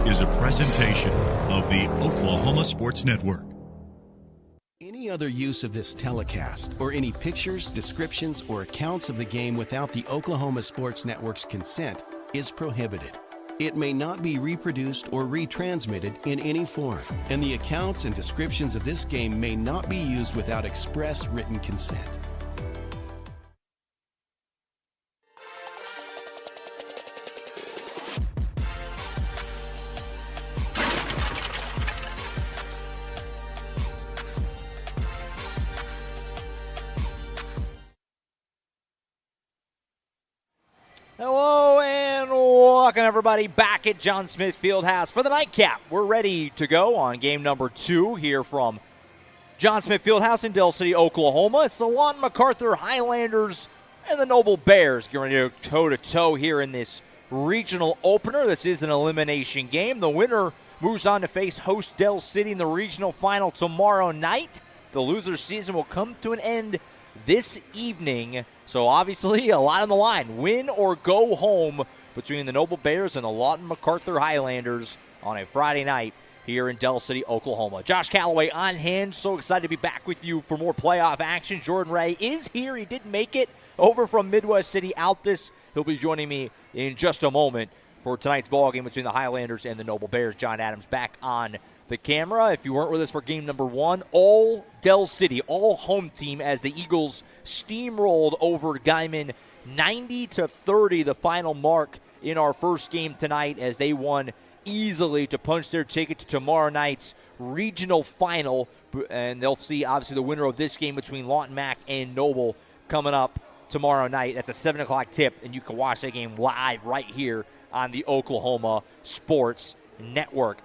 is a presentation of the Oklahoma Sports Network. Any other use of this telecast or any pictures, descriptions, or accounts of the game without the Oklahoma Sports Network's consent is prohibited. It may not be reproduced or retransmitted in any form, and the accounts and descriptions of this game may not be used without express written consent. Hello and welcome everybody back at John Smith Fieldhouse for the nightcap. We're ready to go on game number 2 here from John Smith Fieldhouse in Del City, Oklahoma. It's the Lawton Macarthur Highlanders and the Noble Bears going to go toe-to-toe here in this regional opener. This is an elimination game. The winner moves on to face host Del City in the regional final tomorrow night. The loser's season will come to an end this evening. So obviously a lot on the line. Win or go home between the Noble Bears and the Lawton Macarthur Highlanders on a Friday night here in Del City, Oklahoma. Josh Calloway on hand. So excited to be back with you for more playoff action. Jordan Ray is here. He did make it over from Midwest City Altus. He'll be joining me in just a moment for tonight's ballgame between the Highlanders and the Noble Bears. John Adams back on the camera. If you weren't with us for game number 1, all Del City, all home team as the Eagles steamrolled over Guyman 90-30, the final mark in our first game tonight, as they won easily to punch their ticket to tomorrow night's regional final. And they'll see, obviously, the winner of this game between Lawton Mac and Noble coming up tomorrow night. That's a 7 o'clock tip, and you can watch that game live right here on the Oklahoma Sports Network.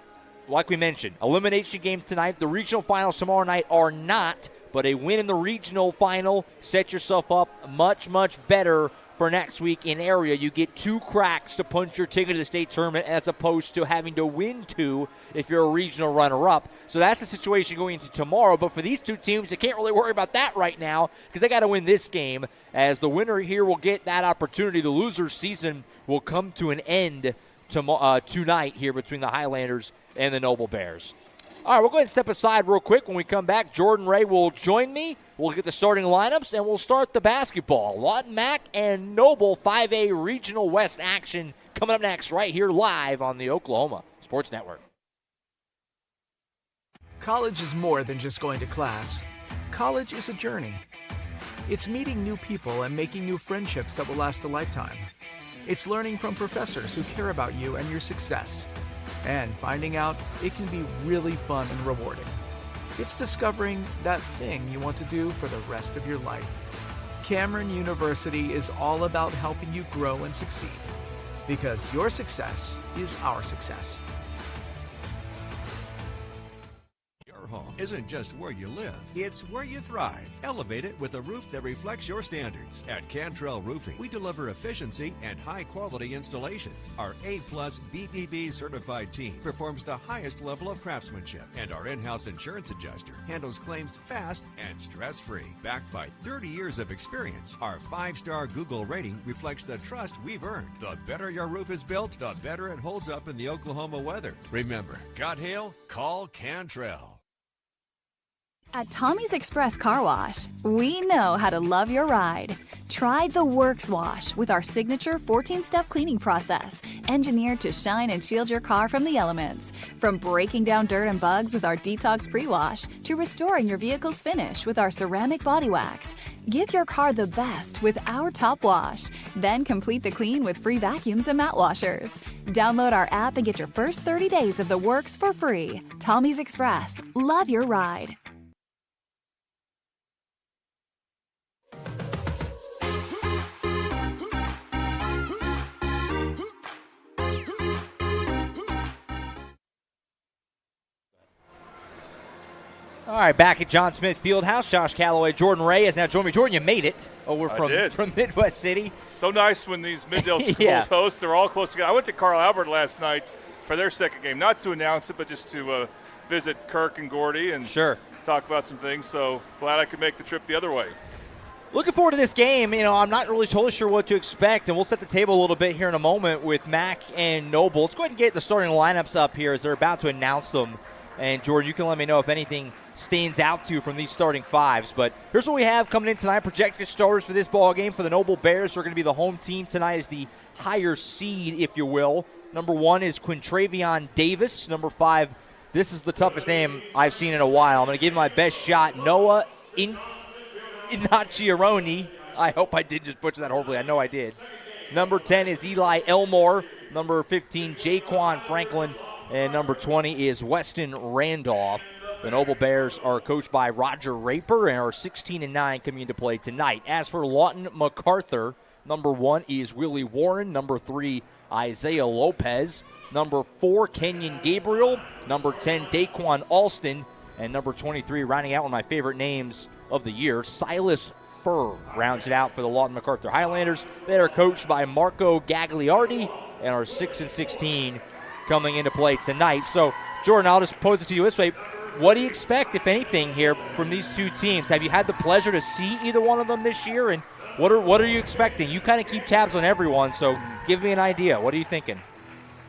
Like we mentioned, elimination game tonight. The regional finals tomorrow night are not, but a win in the regional final sets yourself up much, much better for next week in area. You get 2 cracks to punch your ticket to the state tournament as opposed to having to win 2 if you're a regional runner-up. So that's the situation going into tomorrow. But for these 2 teams, they can't really worry about that right now because they got to win this game, as the winner here will get that opportunity. The loser's season will come to an end tonight here between the Highlanders and the Noble Bears. All right, we'll go ahead and step aside real quick. When we come back, Jordan Ray will join me. We'll get the starting lineups, and we'll start the basketball. Lawton Mac and Noble 5A Regional West action coming up next right here live on the Oklahoma Sports Network. College is more than just going to class. College is a journey. It's meeting new people and making new friendships that will last a lifetime. It's learning from professors who care about you and your success, and finding out it can be really fun and rewarding. It's discovering that thing you want to do for the rest of your life. Cameron University is all about helping you grow and succeed, because your success is our success. Home isn't just where you live, it's where you thrive. Elevate it with a roof that reflects your standards. At Cantrell Roofing, we deliver efficiency and high-quality installations. Our A-plus BBB certified team performs the highest level of craftsmanship, and our in-house insurance adjuster handles claims fast and stress-free. Backed by 30 years of experience, our 5-star Google rating reflects the trust we've earned. The better your roof is built, the better it holds up in the Oklahoma weather. Remember, got hail? Call Cantrell. At Tommy's Express Car Wash, we know how to love your ride. Try the Works Wash with our signature 14-step cleaning process, engineered to shine and shield your car from the elements. From breaking down dirt and bugs with our Detox Pre-Wash to restoring your vehicle's finish with our ceramic body wax. Give your car the best with our Top Wash. Then complete the clean with free vacuums and mat washers. Download our app and get your first 30 days of the Works for free. Tommy's Express. Love your ride. All right, back at John Smith Fieldhouse. Josh Calloway, Jordan Ray has now joined me. Jordan, you made it over from Midwest City. So nice when these Mid-Del schools host. They're all close together. I went to Carl Albert last night for their second game, not to announce it, but just to visit Kirk and Gordy and talk about some things. So glad I could make the trip the other way. Looking forward to this game. I'm not really totally sure what to expect, and we'll set the table a little bit here in a moment with Mac and Noble. Let's go ahead and get the starting lineups up here as they're about to announce them. And, Jordan, you can let me know if anything stands out to you from these starting fives. But here's what we have coming in tonight. Projected starters for this ball game for the Noble Bears are going to be the home team tonight as the higher seed, if you will. Number 1 is Quintravion Davis. Number 5, this is the toughest name I've seen in a while. I'm going to give my best shot, Noah Inachiaroni. I hope I did just butcher that horribly. I know I did. Number 10 is Eli Elmore. Number 15, Jaquan Franklin. And number 20 is Weston Randolph. The Noble Bears are coached by Roger Raper and are 16-9 coming into play tonight. As for Lawton MacArthur, number 1 is Willie Warren. Number 3, Isaiah Lopez. Number 4, Kenyon Gabriel. Number 10, Daquan Alston. And number 23, rounding out one of my favorite names of the year, Silas Furr rounds it out for the Lawton MacArthur Highlanders. They are coached by Marco Gagliardi and are 6-16 coming into play tonight. So, Jordan, I'll just pose it to you this way. What do you expect, if anything, here from these two teams? Have you had the pleasure to see either one of them this year? And what are you expecting? You kind of keep tabs on everyone, so give me an idea. What are you thinking?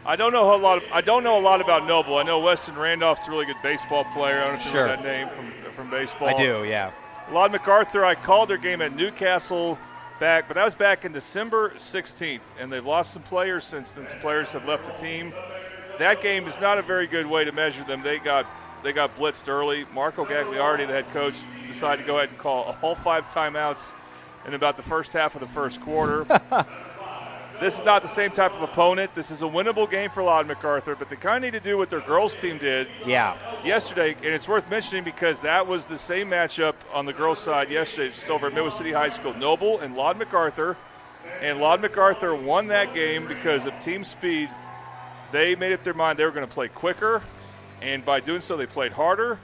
I don't know a lot about Noble. I know Weston Randolph's a really good baseball player. I don't know if you know that name from baseball. I do, yeah. Lawton MacArthur, I called their game at Newcastle but that was back in December 16th, and they've lost some players since then. Some players have left the team. That game is not a very good way to measure them. They got blitzed early. Marco Gagliardi, the head coach, decided to go ahead and call all 5 timeouts in about the first half of the first quarter. This is not the same type of opponent. This is a winnable game for Lawton MacArthur, but they kind of need to do what their girls' team did yesterday. And it's worth mentioning because that was the same matchup on the girls' side yesterday, just over at Midwest City High School. Noble and Lawton MacArthur. And Lawton MacArthur won that game because of team speed. They made up their mind they were going to play quicker, and by doing so they played harder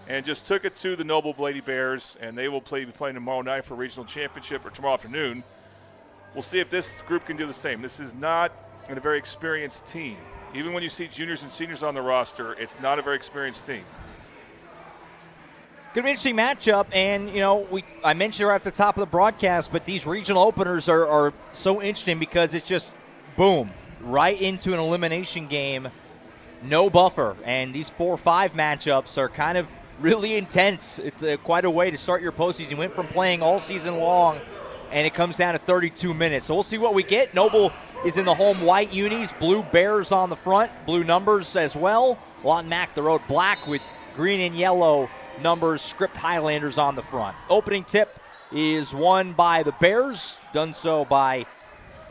and just took it to the Noble Lady Bears, and they will be playing tomorrow night for a regional championship, or tomorrow afternoon. We'll see if this group can do the same. This is not a very experienced team. Even when you see juniors and seniors on the roster, it's not a very experienced team. Going to be an interesting matchup, and I mentioned right at the top of the broadcast, but these regional openers are so interesting because it's just boom, right into an elimination game, no buffer, and these 4-5 matchups are kind of really intense. It's quite a way to start your postseason. You went from playing all season long, and it comes down to 32 minutes. So we'll see what we get. Noble is in the home white unis, blue Bears on the front, blue numbers as well. Lawton Mac, the road black with green and yellow numbers, script Highlanders on the front. Opening tip is won by the Bears, done so by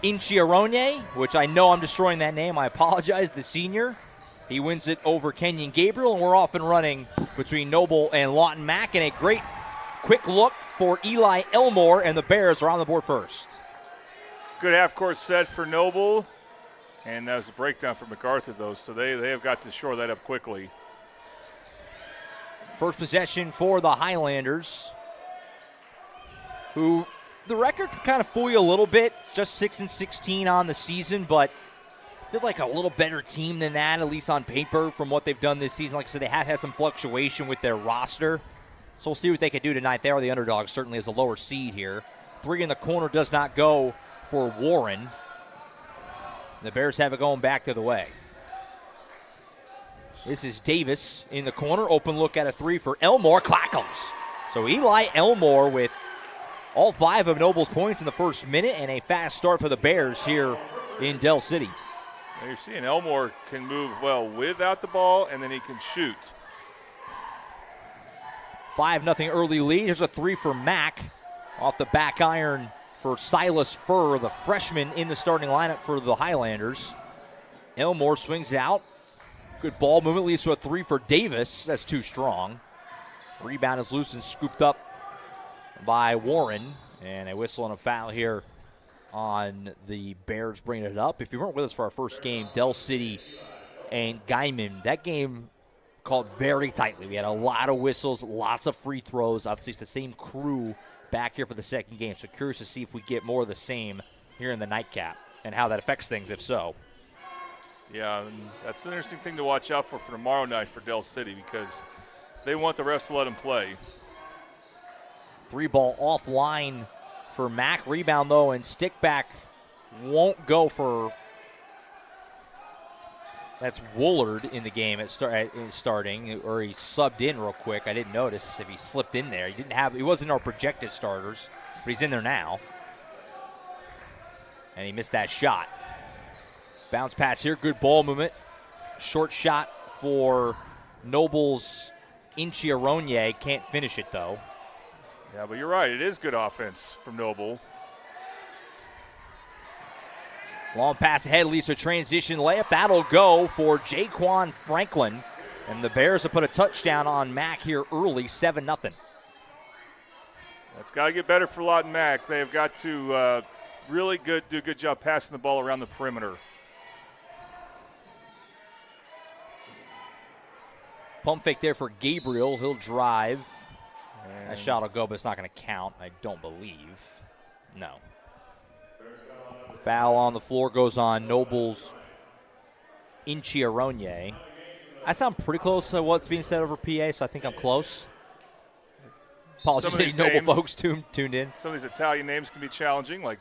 Inciarone, which I know I'm destroying that name. I apologize, the senior. He wins it over Kenyon Gabriel, and we're off and running between Noble and Lawton Mac. And a great quick look for Eli Elmore, and the Bears are on the board first. Good half-court set for Noble, and that was a breakdown for MacArthur, though, so they have got to shore that up quickly. First possession for the Highlanders, who the record can kind of fool you a little bit. It's just 6-16 on the season, but I feel like a little better team than that, at least on paper, from what they've done this season. Like I said, they have had some fluctuation with their roster. So we'll see what they can do tonight. They are the underdogs, certainly as a lower seed here. 3 in the corner does not go for Warren. The Bears have it going back the other way. This is Davis in the corner. Open look at a 3 for Elmore. Clackums. So Eli Elmore with all 5 of Noble's points in the first minute, and a fast start for the Bears here in Del City. Now you're seeing Elmore can move well without the ball, and then he can shoot. 5-0 early lead. Here's a 3 for Mac. Off the back iron for Silas Furr, the freshman in the starting lineup for the Highlanders. Elmore swings out. Good ball movement, leads to a 3 for Davis. That's too strong. Rebound is loose and scooped up by Warren. And a whistle and a foul here on the Bears bringing it up. If you weren't with us for our first game, Del City and Guyman, that game called very tightly. We had a lot of whistles, lots of free throws. Obviously, it's the same crew back here for the second game. So curious to see if we get more of the same here in the nightcap and how that affects things, if so. Yeah, and that's an interesting thing to watch out for tomorrow night for Del City because they want the refs to let them play. 3 ball offline for Mac. Rebound, though, and stick back won't go for. That's Woolard in the game starting, or he subbed in real quick. I didn't notice if he slipped in there. He wasn't our projected starters, but he's in there now. And he missed that shot. Bounce pass here, good ball movement. Short shot for Noble's Inciaronye. Can't finish it, though. Yeah, but you're right. It is good offense from Noble. Long pass ahead leads to a transition layup. That'll go for Jaquan Franklin. And the Bears have put a touchdown on Mac here early, 7-0. That's got to get better for Lawton Mac. They've got to really do a good job passing the ball around the perimeter. Pump fake there for Gabriel. He'll drive. That shot will go, but it's not going to count, I don't believe. No. Foul on the floor goes on Noble's Inciaronye. I sound pretty close to what's being said over PA, so I think I'm close. Apologies to these Noble folks tuned in. Some of these Italian names can be challenging, like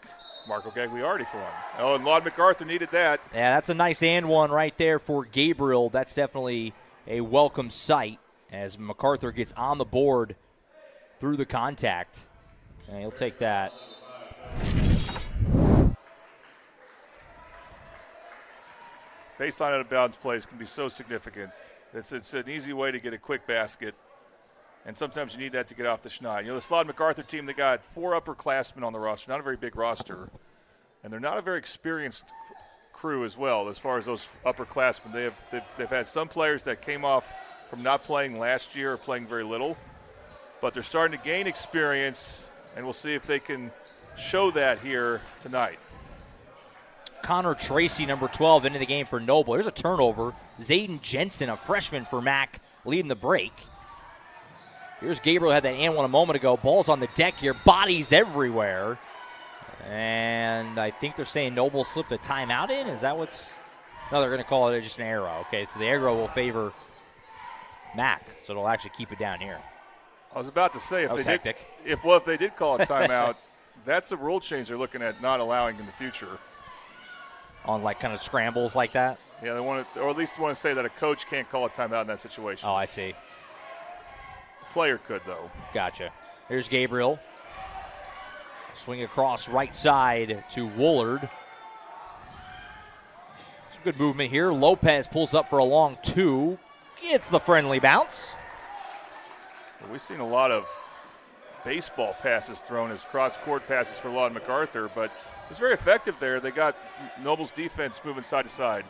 Marco Gagliardi for one. Oh, and Lord MacArthur needed that. Yeah, that's a nice and one right there for Gabriel. That's definitely a welcome sight as MacArthur gets on the board through the contact. And he'll take that. Baseline out of bounds plays can be so significant. It's an easy way to get a quick basket, and sometimes you need that to get off the schneid. You know, the Slaughter MacArthur team, they got 4 upperclassmen on the roster, not a very big roster, and they're not a very experienced crew as well as far as those upperclassmen. They've had some players that came off from not playing last year or playing very little, but they're starting to gain experience, and we'll see if they can show that here tonight. Connor Tracy, number 12, into the game for Noble. Here's a turnover. Zayden Jensen, a freshman for Mac, leading the break. Here's Gabriel, had that and one a moment ago. Ball's on the deck here. Bodies everywhere. And I think they're saying Noble slipped a timeout in. Is that what's... No, they're going to call it just an arrow. Okay, so the arrow will favor Mac, so it'll actually keep it down here. I was about to say, if they did call a timeout, that's a rule change they're looking at not allowing in the future. On like kind of scrambles like that? Yeah, they want to, or at least want to say that a coach can't call a timeout in that situation. Oh, I see. Player could, though. Gotcha. Here's Gabriel. Swing across right side to Woolard. Some good movement here. Lopez pulls up for a long 2. Gets the friendly bounce. Well, we've seen a lot of baseball passes thrown as cross-court passes for Lawton MacArthur, but it's very effective there. They got Noble's defense moving side to side.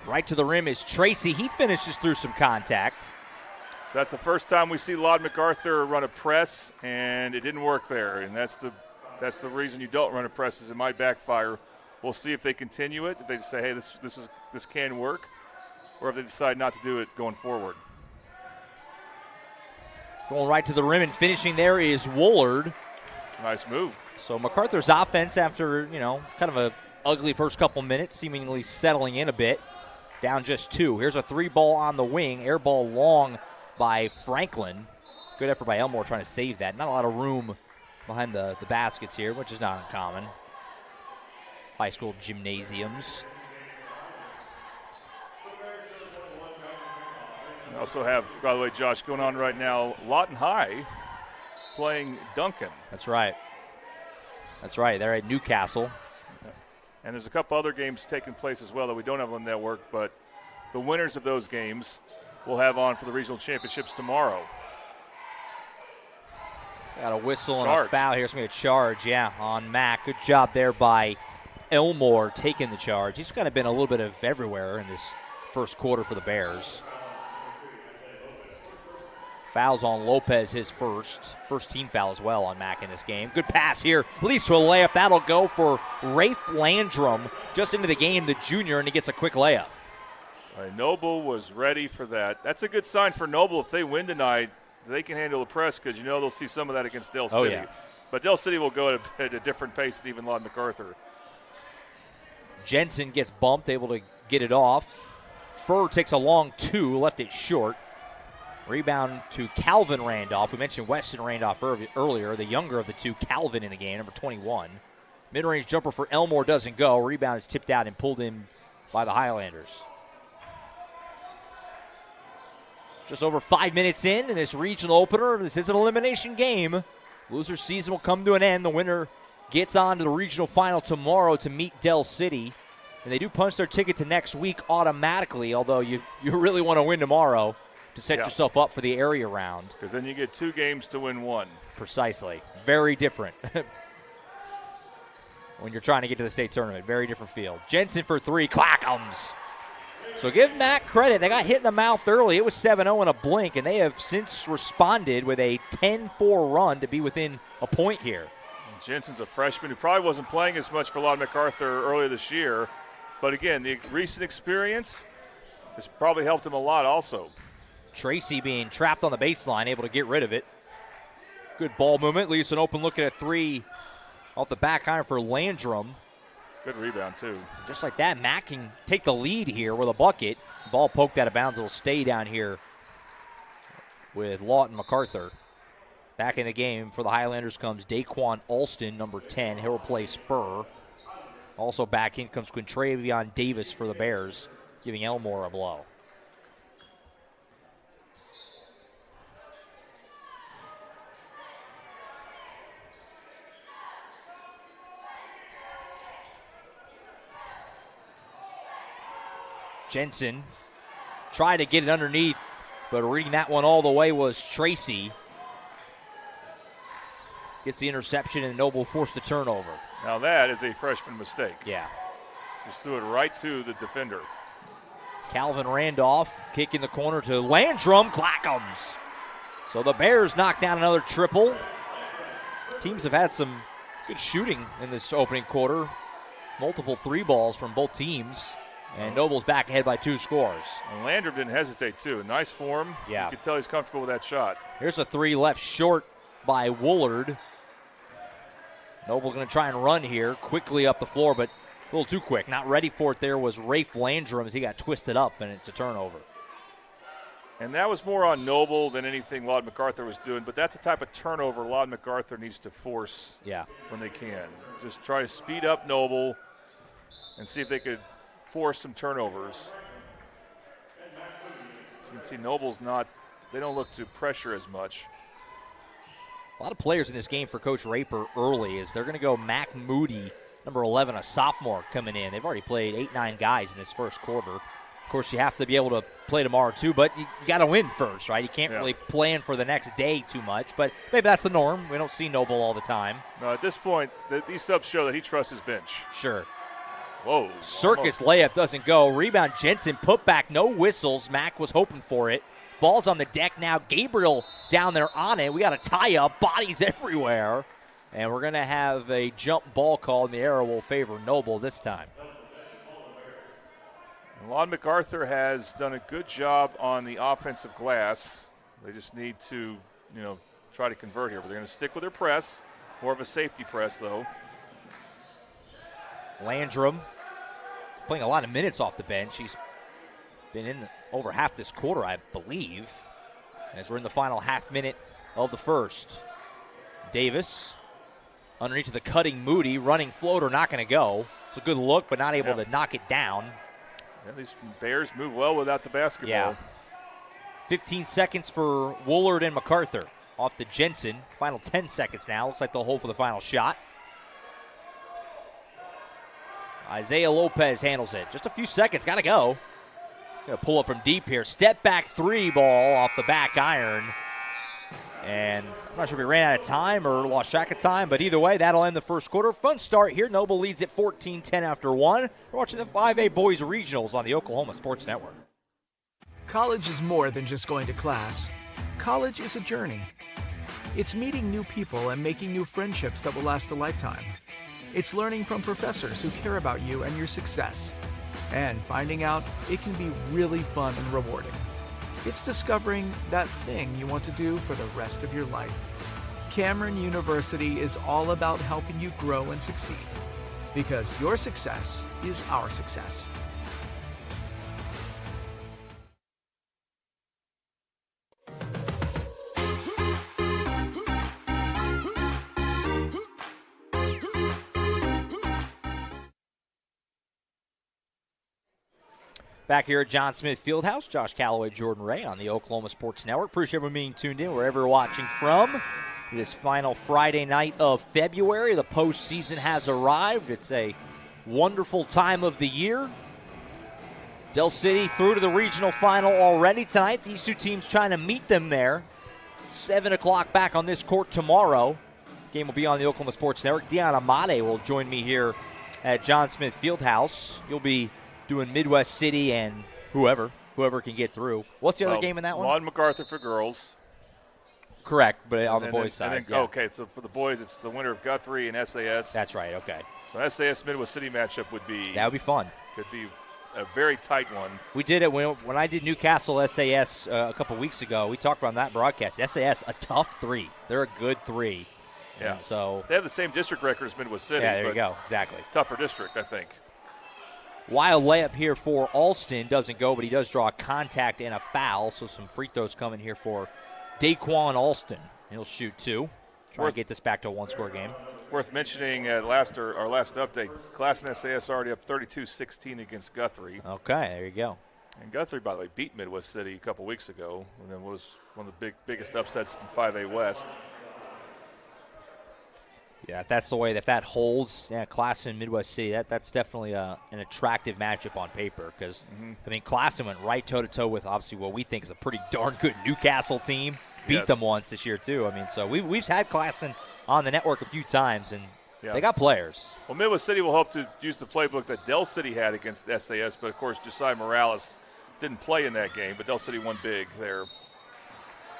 Right to the rim is Tracy. He finishes through some contact. So that's the first time we see Lawton MacArthur run a press, and it didn't work there. And that's the reason you don't run a press, is it might backfire. We'll see if they continue it. If they say, hey, this can work, or if they decide not to do it going forward. Going right to the rim and finishing there is Woolard. Nice move. So MacArthur's offense, after, kind of a ugly first couple minutes, seemingly settling in a bit. Down just 2. Here's a 3-ball on the wing. Air ball long by Franklin. Good effort by Elmore trying to save that. Not a lot of room behind the baskets here, which is not uncommon. High school gymnasiums. We also have, by the way, Josh, going on right now, Lawton High playing Duncan. That's right. They're at Newcastle. And there's a couple other games taking place as well that we don't have on the network, but the winners of those games we'll have on for the regional championships tomorrow. Got a whistle and a foul here. It's going to be a charge, on Mac. Good job there by Elmore taking the charge. He's kind of been a little bit of everywhere in this first quarter for the Bears. Fouls on Lopez, his first team foul as well on Mac in this game. Good pass here, leads to a layup. That'll go for Rafe Landrum, just into the game, the junior, and he gets a quick layup. All right, Noble was ready for that. That's a good sign for Noble. If they win tonight, they can handle the press, because they'll see some of that against Dell City. Yeah. But Dell City will go at a different pace than even Lawton MacArthur. Jensen gets bumped, able to get it off. Furr takes a long 2, left it short. Rebound to Calvin Randolph. We mentioned Weston Randolph earlier, the younger of the two. Calvin in the game, number 21. Mid-range jumper for Elmore doesn't go. Rebound is tipped out and pulled in by the Highlanders. Just over 5 minutes in this regional opener. This is an elimination game. Loser season will come to an end. The winner gets on to the regional final tomorrow to meet Del City. And they do punch their ticket to next week automatically, although you really want to win tomorrow to set yourself up for the area round. Because then you get 2 games to win 1. Precisely. Very different. When you're trying to get to the state tournament. Very different field. Jensen for 3. Clackums. So give Mac credit. They got hit in the mouth early. It was 7-0 in a blink, and they have since responded with a 10-4 run to be within a point here. Jensen's a freshman who probably wasn't playing as much for Lawton Macarthur earlier this year. But again, the recent experience has probably helped him a lot also. Tracy being trapped on the baseline, able to get rid of it. Good ball movement. Leaves an open look at a 3 off the back iron for Landrum. Good rebound, too. Just like that, Mac can take the lead here with a bucket. Ball poked out of bounds. It'll stay down here with Lawton Macarthur. Back in the game for the Highlanders comes Daquan Alston, number 10. He'll replace Furr. Also back in comes Quintravion Davis for the Bears, giving Elmore a blow. Jensen tried to get it underneath, but reading that one all the way was Tracy. Gets the interception, and Noble forced the turnover. Now that is a freshman mistake. Yeah. Just threw it right to the defender. Calvin Randolph kick in the corner to Landrum. Clackums. So the Bears knock down another triple. Teams have had some good shooting in this opening quarter. Multiple 3 balls from both teams. And Noble's back ahead by 2 scores. And Landrum didn't hesitate, too. Nice form. Yeah. You can tell he's comfortable with that shot. Here's a 3 left short by Woolard. Noble going to try and run here quickly up the floor, but a little too quick. Not ready for it there was Rafe Landrum as he got twisted up, and it's a turnover. And that was more on Noble than anything Lawton Macarthur was doing, but that's the type of turnover Lawton Macarthur needs to force when they can. Just try to speed up Noble and see if they could force some turnovers. You can see Noble's they don't look to pressure as much. A lot of players in this game for Coach Raper early is they're going to go Mac Moody, number 11, a sophomore coming in. They've already played 8-9 guys in this first quarter. Of course, you have to be able to play tomorrow too, but you got to win first, right? You can't really plan for the next day too much, but maybe that's the norm. We don't see Noble all the time. No, at this point, these subs show that he trusts his bench. Sure. Whoa. Circus layup doesn't go. Rebound Jensen, put back, no whistles. Mac was hoping for it. Ball's on the deck now. Gabriel down there on it. We got a tie-up. Bodies everywhere. And we're going to have a jump ball call, and the arrow will favor Noble this time. Lawton Macarthur has done a good job on the offensive glass. They just need to, try to convert here. But they're going to stick with their press. More of a safety press, though. Landrum playing a lot of minutes off the bench. He's been in over half this quarter, I believe, as we're in the final half minute of the first. Davis underneath to the cutting Moody, running floater, not going to go. It's a good look, but not able to knock it down. Yeah, these Bears move well without the basketball. Yeah. 15 seconds for Woolard and Macarthur. Off to Jensen. Final 10 seconds now. Looks like they'll hold for the final shot. Isaiah Lopez handles it. Just a few seconds. Got to go. Going to pull up from deep here. Step back 3 ball off the back iron. And I'm not sure if he ran out of time or lost track of time, but either way, that'll end the first quarter. Fun start here. Noble leads at 14-10 after 1. We're watching the 5A Boys Regionals on the Oklahoma Sports Network. College is more than just going to class. College is a journey. It's meeting new people and making new friendships that will last a lifetime. It's learning from professors who care about you and your success. And finding out it can be really fun and rewarding. It's discovering that thing you want to do for the rest of your life. Cameron University is all about helping you grow and succeed. Because your success is our success. Back here at John Smith Fieldhouse, Josh Calloway, Jordan Ray on the Oklahoma Sports Network. Appreciate everyone being tuned in wherever you're watching from. This final Friday night of February, the postseason has arrived. It's a wonderful time of the year. Del City through to the regional final already tonight. These two teams trying to meet them there. 7 o'clock back on this court tomorrow. Game will be on the Oklahoma Sports Network. Dion Amade will join me here at John Smith Fieldhouse. You'll be doing Midwest City and whoever can get through. What's the other game in that one? Lon MacArthur for girls. Correct, but on the boys' side. Yeah. Okay, so for the boys, it's the winner of Guthrie and SAS. That's right, okay. So SAS Midwest City matchup would be. That would be fun. Could be a very tight one. We did it when I did Newcastle SAS a couple weeks ago. We talked about that broadcast. SAS, a tough 3. They're a good 3. Yeah. So they have the same district record as Midwest City. Yeah, there you go. Exactly. Tougher district, I think. Wild layup here for Alston. Doesn't go, but he does draw a contact and a foul. So some free throws coming here for Daquan Alston. He'll shoot 2. Trying to get this back to a 1-score game. Worth mentioning our last update, Class in SAS already up 32-16 against Guthrie. Okay, there you go. And Guthrie, by the way, beat Midwest City a couple weeks ago, and then was one of the biggest upsets in 5A West. Yeah, if that's the way, if that holds, Classen Midwest City, that's definitely an attractive matchup on paper because, I mean, Classen went right toe-to-toe with, obviously, what we think is a pretty darn good Newcastle team. Beat them once this year, too. I mean, so we've had Classen on the network a few times, and they got players. Well, Midwest City will hope to use the playbook that Del City had against SAS, but, of course, Josiah Morales didn't play in that game, but Del City won big there.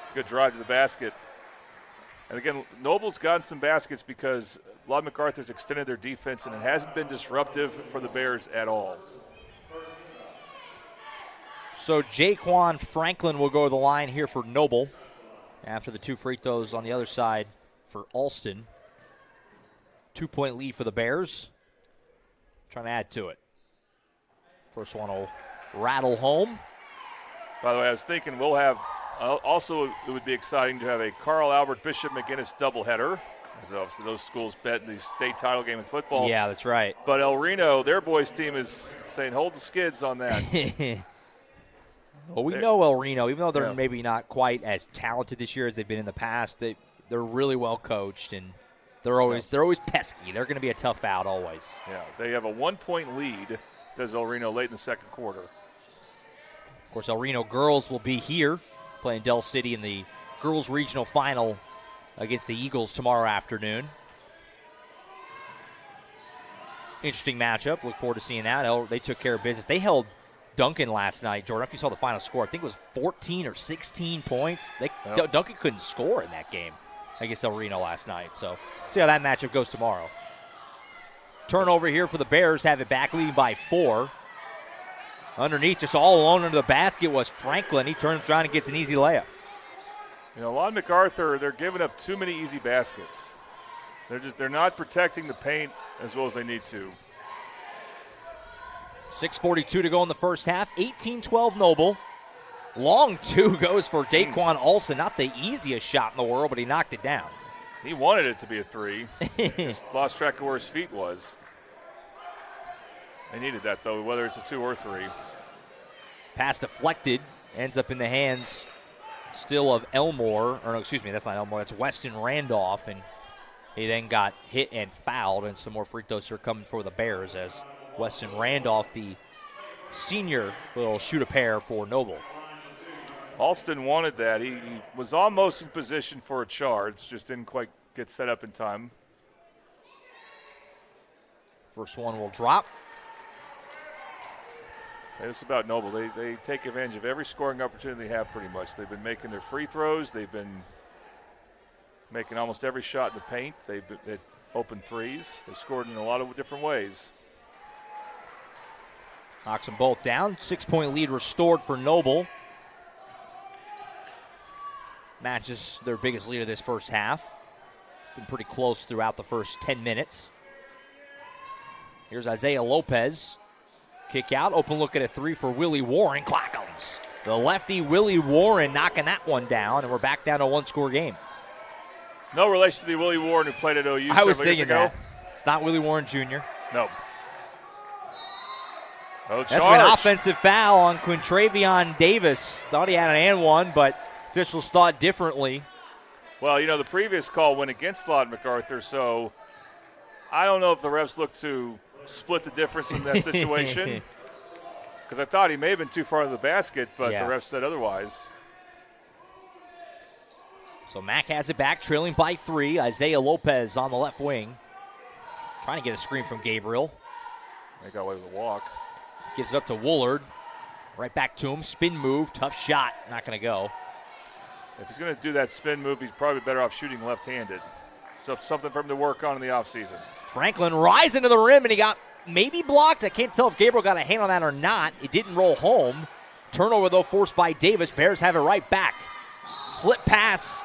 It's a good drive to the basket. And, again, Noble's gotten some baskets because Lon MacArthur's extended their defense, and it hasn't been disruptive for the Bears at all. So Jaquan Franklin will go to the line here for Noble after the 2 free throws on the other side for Alston. 2-point lead for the Bears. Trying to add to it. First one will rattle home. By the way, I was thinking we'll have also it would be exciting to have a Carl Albert Bishop McGinnis doubleheader. Because obviously those schools bet in the state title game in football. Yeah, that's right. But El Reno, their boys team is saying hold the skids on that. Well, we know El Reno, even though they're maybe not quite as talented this year as they've been in the past, they're really well coached and they're always pesky. They're going to be a tough out always. Yeah, they have a 1-point lead, does El Reno, late in the second quarter. Of course, El Reno girls will be here playing Del City in the girls regional final against the Eagles tomorrow afternoon. Interesting matchup. Look forward to seeing that. They took care of business. They held Duncan last night. Jordan, if you saw the final score, I think it was 14 or 16 points. Duncan couldn't score in that game against El Reno last night. So see how that matchup goes tomorrow. Turnover here for the Bears. Have it back, leading by 4. Underneath, just all alone under the basket was Franklin. He turns around and gets an easy layup. You know, Lon MacArthur, they're giving up too many easy baskets. They're not protecting the paint as well as they need to. 6:42 to go in the first half. 18-12 Noble. Long 2 goes for Daquan Alston. Not the easiest shot in the world, but he knocked it down. He wanted it to be a 3. Just lost track of where his feet was. They needed that, though, whether it's a 2 or 3. Pass deflected. Ends up in the hands still of Elmore. Or no, excuse me, that's not Elmore. That's Weston Randolph. And he then got hit and fouled. And some more free throws are coming for the Bears as Weston Randolph, the senior, will shoot a pair for Noble. Alston wanted that. He was almost in position for a charge, just didn't quite get set up in time. First one will drop. Hey, it's about Noble. They take advantage of every scoring opportunity they have pretty much. They've been making their free throws. They've been making almost every shot in the paint. They've been open threes. They've scored in a lot of different ways. Knocks them both down. 6-point lead restored for Noble. Matches their biggest lead of this first half. Been pretty close throughout the first 10 minutes. Here's Isaiah Lopez. Kick out. Open look at a 3 for Willie Warren. Clackums. The lefty Willie Warren knocking that one down, and we're back down to a 1-score game. No relation to the Willie Warren who played at OU I was several years thinking ago. that. It's not Willie Warren Jr. No. Oh, That's an offensive foul on Quintravion Davis. Thought he had an and one, but officials thought differently. Well, the previous call went against Lawton Macarthur, so I don't know if the refs look to split the difference in that situation. Because I thought he may have been too far to the basket, but the refs said otherwise. So Mac has it back, trailing by 3. Isaiah Lopez on the left wing. Trying to get a screen from Gabriel. They got away with a walk. Gives it up to Woolard. Right back to him. Spin move. Tough shot. Not going to go. If he's going to do that spin move, he's probably better off shooting left-handed. So something for him to work on in the offseason. Franklin rising to the rim, and he got maybe blocked. I can't tell if Gabriel got a hand on that or not. It didn't roll home. Turnover, though, forced by Davis. Bears have it right back. Slip pass.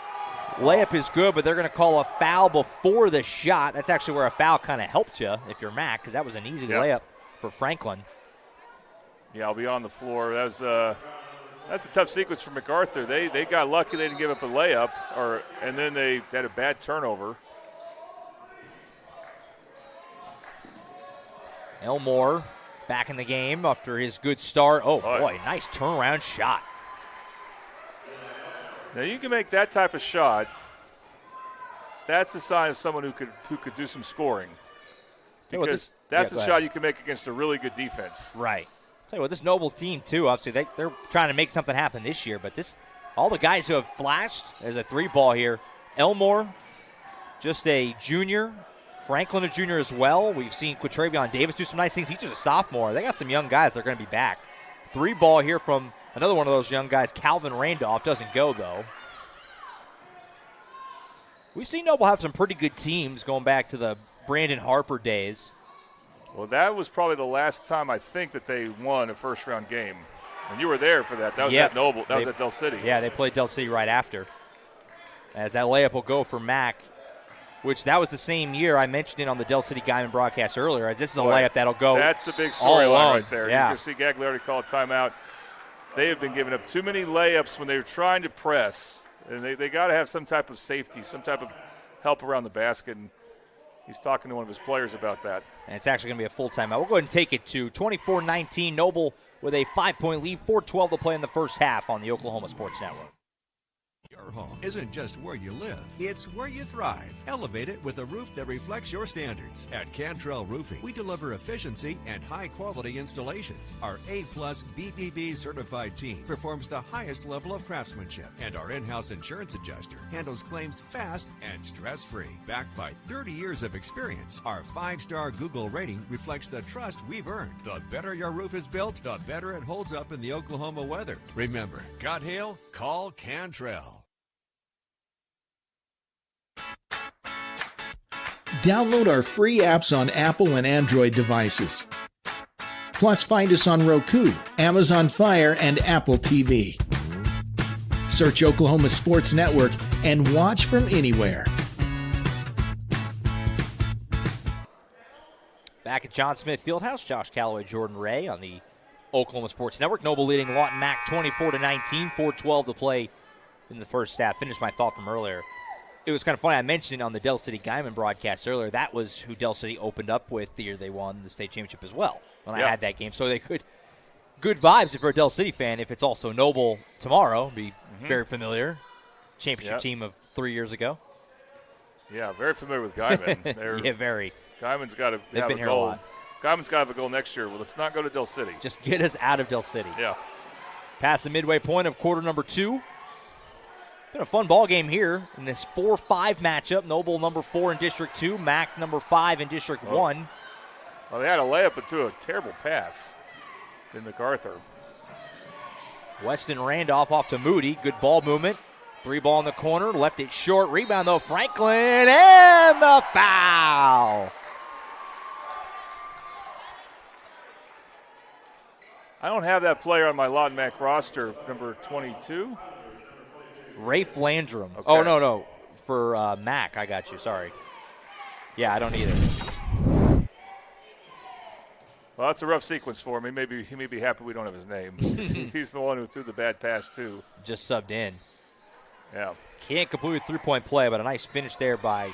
Layup is good, but they're going to call a foul before the shot. That's actually where a foul kind of helped you if you're Mac, because that was an easy layup for Franklin. Yeah, I'll be on the floor. That's a tough sequence for Macarthur. They got lucky they didn't give up a layup, and then they had a bad turnover. Elmore back in the game after his good start. Oh, boy, nice turnaround shot. Now you can make that type of shot. That's a sign of someone who could do some scoring. Because that's a shot you can make against a really good defense. Right. Tell you what, this Noble team too. Obviously, they're trying to make something happen this year. But all the guys who have flashed as a 3-ball here. Elmore, just a junior. Franklin, a junior as well. We've seen Quintravion Davis do some nice things. He's just a sophomore. They got some young guys that are going to be back. 3-ball here from another one of those young guys, Calvin Randolph. Doesn't go, though. We've seen Noble have some pretty good teams going back to the Brandon Harper days. Well, that was probably the last time I think that they won a first-round game. And you were there for that. That was at Noble. That was at Del City. Yeah, they played Del City right after. As that layup will go for Mac, which that was the same year. I mentioned it on the Del City Guyman broadcast earlier, as this is a layup that'll go. That's a big storyline right there. Yeah. You can see Gagliardi call a timeout. They have been giving up too many layups when they were trying to press. And they got to have some type of safety, some type of help around the basket. And he's talking to one of his players about that. And it's actually going to be a full timeout. We'll go ahead and take it to 24-19. Noble with a 5-point lead, 4:12 to play in the first half on the Oklahoma Sports Network. Your home isn't just where you live, it's where you thrive. Elevate it with a roof that reflects your standards. At Cantrell Roofing, we deliver efficiency and high-quality installations. Our A-plus BBB certified team performs the highest level of craftsmanship, and our in-house insurance adjuster handles claims fast and stress-free. Backed by 30 years of experience, our 5-star Google rating reflects the trust we've earned. The better your roof is built, the better it holds up in the Oklahoma weather. Remember, got hail? Call Cantrell. Download our free apps on Apple and Android devices. Plus, find us on Roku, Amazon Fire, and Apple TV. Search Oklahoma Sports Network and watch from anywhere. Back at John Smith Fieldhouse, Josh Calloway, Jordan Ray on the Oklahoma Sports Network. Noble leading Lawton Mac 24-19, 4:12 to play in the first half. Finished my thought from earlier. It was kind of funny. I mentioned it on the Del City Guyman broadcast earlier. That was who Del City opened up with the year they won the state championship as well when I had that game. So they could – good vibes if you're a Del City fan. If it's also Noble tomorrow, be very familiar. Championship team of 3 years ago. Yeah, very familiar with Guyman. Yeah, very. Guyman's got to have a goal. A lot. Guyman's got to have a goal next year. Well, let's not go to Del City. Just get us out of Del City. Yeah. Past the midway point of quarter number 2. Been a fun ball game here in this 4-5 matchup. Noble number 4 in District 2, Mac number 5 in District 1. Well, they had a layup but threw a terrible pass in Macarthur. Weston Randolph off to Moody. Good ball movement. 3-ball in the corner. Left it short. Rebound, though. Franklin and the foul. I don't have that player on my Lawton Mac roster, number 22. Rafe Landrum. Okay. Oh, no. For Mac, I got you. Sorry. Yeah, I don't either. Well, that's a rough sequence for me. Maybe he may be happy we don't have his name. He's the one who threw the bad pass, too. Just subbed in. Yeah. Can't complete a three-point play, but a nice finish there by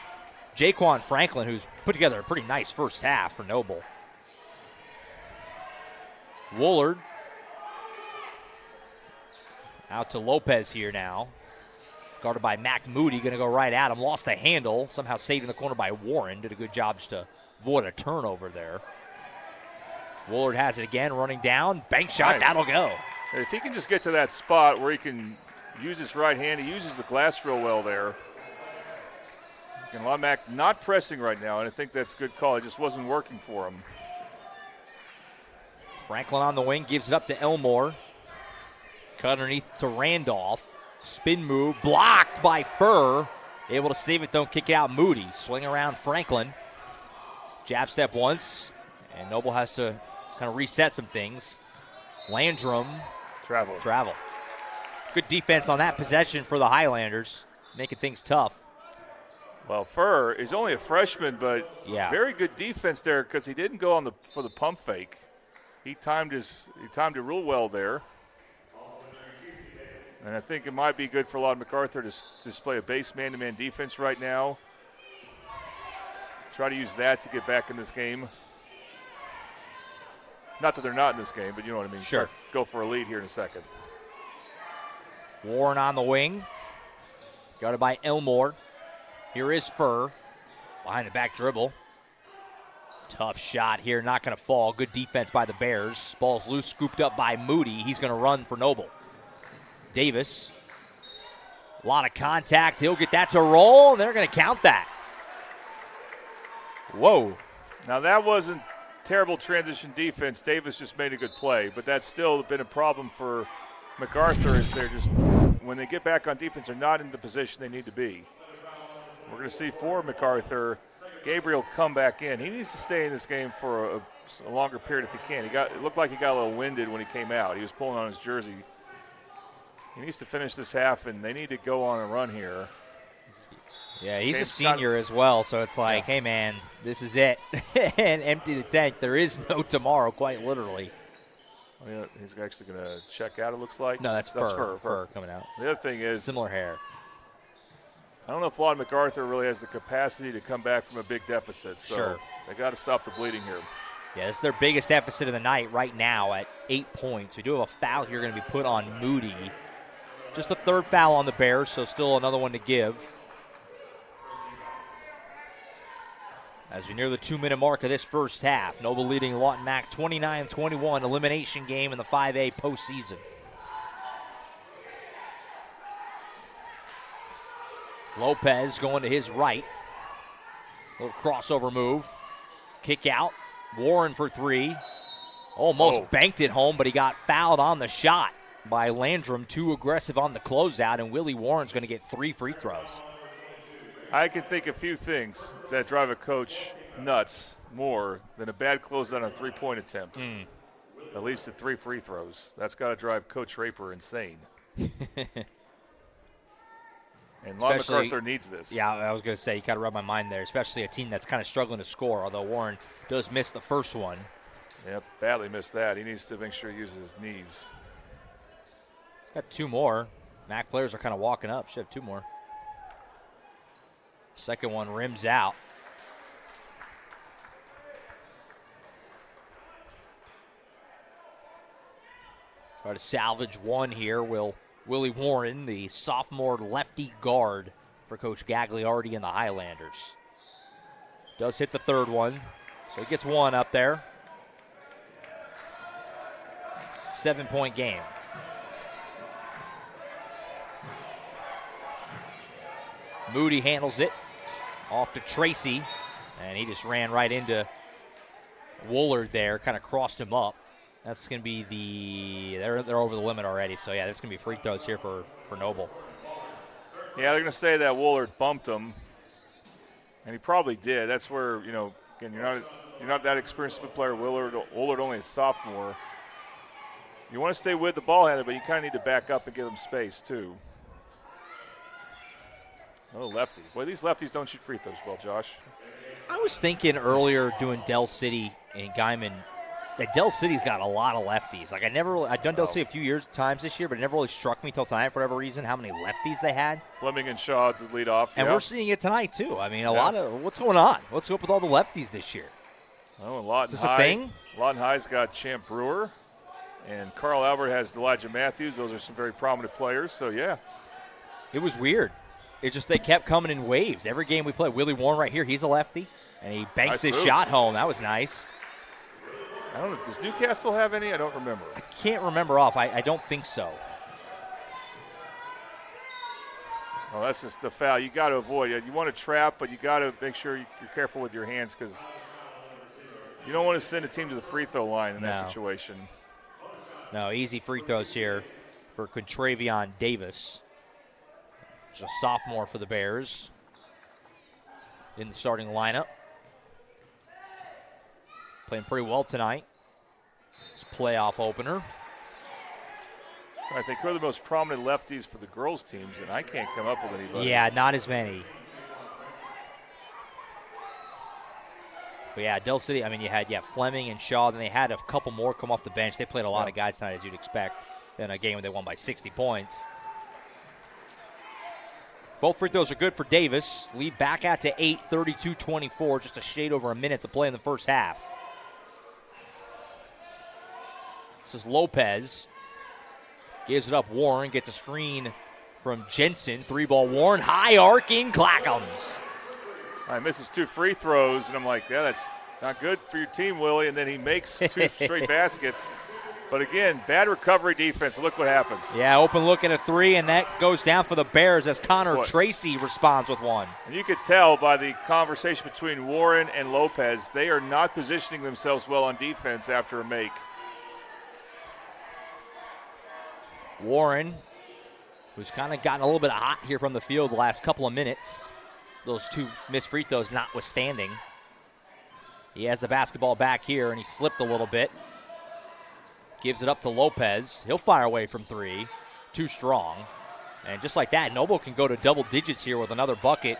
Jaquan Franklin, who's put together a pretty nice first half for Noble. Woolard out to Lopez here now. Guarded by Mac Moody, going to go right at him. Lost the handle, somehow saving the corner by Warren. Did a good job just to avoid a turnover there. Woolard has it again, running down. Bank shot, Nice. that'll go. If he can just get to that spot where he can use his right hand, he uses the glass real well there. And Lon Mac not pressing right now, and I think that's a good call. It just wasn't working for him. Franklin on the wing, gives it up to Elmore. Cut underneath to Randolph. Spin move, blocked by Furr. Able to save it, don't kick it out. Moody, swing around Franklin. Jab step once, and Noble has to kind of reset some things. Landrum. Travel. Good defense on that possession for the Highlanders, making things tough. Well, Furr is only a freshman, but Yeah. very good defense there because he didn't go for the pump fake. He timed it real well there. And I think it might be good for Lon Macarthur to display a base man-to-man defense right now. Try to use that to get back in this game. Not that they're not in this game, but you know what I mean. Sure. Go for a lead here in a second. Warren on the wing. Guarded by Elmore. Here is Furr. Behind the back dribble. Tough shot here, not going to fall. Good defense by the Bears. Ball's loose, scooped up by Moody. He's going to run for Noble. Davis. A lot of contact. He'll get that to roll, and they're going to count that. Whoa. Now that wasn't terrible transition defense. Davis just made a good play, but that's still been a problem for MacArthur is they're just, when they get back on defense, they're not in the position they need to be. We're going to see for MacArthur, Gabriel come back in. He needs to stay in this game for a longer period if he can. It looked like he got a little winded when he came out. He was pulling on his jersey. He needs to finish this half, and they need to go on a run here. Yeah, he's a senior as well, so it's like, hey, man, this is it. And empty the tank. There is no tomorrow, quite literally. Oh, yeah, he's actually going to check out, it looks like. No, that's Furr. Furr coming out. The other thing is, similar hair. I don't know if Lon MacArthur really has the capacity to come back from a big deficit, so Sure. They got to stop the bleeding here. Yeah, it's their biggest deficit of the night right now at 8 points. We do have a foul here going to be put on Moody. Just a third foul on the Bears, so still another one to give. As we near the 2-minute mark of this first half, Noble leading Lawton Mac 29-21, elimination game in the 5A postseason. Lopez going to his right. Little crossover move. Kick out. Warren for three. Almost banked it home, but he got fouled on the shot by Landrum. Too aggressive on the closeout, and Willie Warren's going to get 3 free throws. I can think a few things that drive a coach nuts more than a bad closeout on a three-point attempt. At least at 3 free throws. That's got to drive Coach Raper insane. And Lon MacArthur needs this. Yeah, I was going to say, you kind of rubbed my mind there, especially a team that's kind of struggling to score, although Warren does miss the first one. Yep, badly missed that. He needs to make sure he uses his knees. Got 2 more. Mac players are kind of walking up. Should have 2 more. Second one rims out. Try to salvage one here. Will Willie Warren, the sophomore lefty guard for Coach Gagliardi and the Highlanders. Does hit the third one, so he gets 1 up there. 7-point game. Moody handles it. Off to Tracy, and he just ran right into Woolard there, kind of crossed him up. That's going to be they're over the limit already, so yeah, that's going to be free throws here for Noble. Yeah, they're going to say that Woolard bumped him, and he probably did. That's where, again, you're not that experienced of a player. Woolard only a sophomore. You want to stay with the ball handler, but you kind of need to back up and give him space too. Oh, lefty. Boy, these lefties don't shoot free throws well, Josh. I was thinking earlier doing Dell City and Guyman that Dell City's got a lot of lefties. Like I've done Dell City a few times this year, but it never really struck me till tonight for whatever reason how many lefties they had. Fleming and Shaw to lead off. And we're seeing it tonight too. I mean, a lot of what's going on? What's up with all the lefties this year? Oh, and Lawton Is this a thing? Lawton High's got Champ Brewer. And Carl Albert has Elijah Matthews. Those are some very prominent players. So, yeah. It was weird. It just they kept coming in waves. Every game we play, Willie Warren right here, he's a lefty, and he banks his shot home. That was nice. I don't know. Does Newcastle have any? I don't remember. I can't remember off. I don't think so. Well, that's just the foul you got to avoid. You want to trap, but you got to make sure you're careful with your hands because you don't want to send a team to the free throw line in that situation. No, easy free throws here for Contravion Davis. Just a sophomore for the Bears in the starting lineup. Playing pretty well tonight. It's a playoff opener. I think who are the most prominent lefties for the girls' teams, and I can't come up with anybody. Yeah, not as many. But yeah, Del City, I mean, you had Fleming and Shaw, then they had a couple more come off the bench. They played a lot of guys tonight, as you'd expect, in a game where they won by 60 points. Both free throws are good for Davis. Lead back out to 8, 32-24, just a shade over a minute to play in the first half. This is Lopez. Gives it up. Warren gets a screen from Jensen. 3-ball Warren. High arcing. Clackums. I misses 2 free throws, and I'm like, yeah, that's not good for your team, Willie. And then he makes 2 straight baskets. But again, bad recovery defense. Look what happens. Yeah, open look at a 3, and that goes down for the Bears as Connor Tracy responds with 1. And you could tell by the conversation between Warren and Lopez, they are not positioning themselves well on defense after a make. Warren, who's kind of gotten a little bit hot here from the field the last couple of minutes. Those 2 missed free throws notwithstanding. He has the basketball back here, and he slipped a little bit. Gives it up to Lopez. He'll fire away from 3. Too strong. And just like that, Noble can go to double digits here with another bucket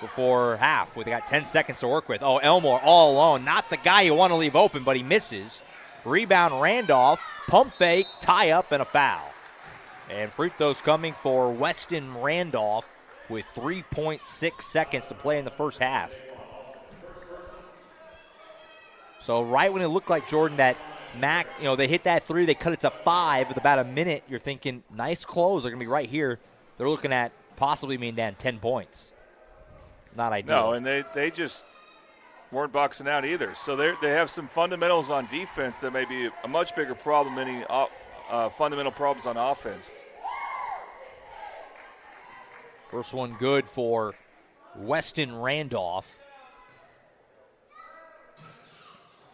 before half. They got 10 seconds to work with. Oh, Elmore all alone. Not the guy you want to leave open, but he misses. Rebound Randolph. Pump fake, tie up, and a foul. And free throws coming for Weston Randolph with 3.6 seconds to play in the first half. So right when it looked like, Jordan, that Mac, they hit that 3, they cut it to 5 with about a minute, you're thinking, nice close. They're going to be right here. They're looking at possibly being down 10 points. Not ideal. No, and they just weren't boxing out either. So they have some fundamentals on defense that may be a much bigger problem than any fundamental problems on offense. First one good for Weston Randolph.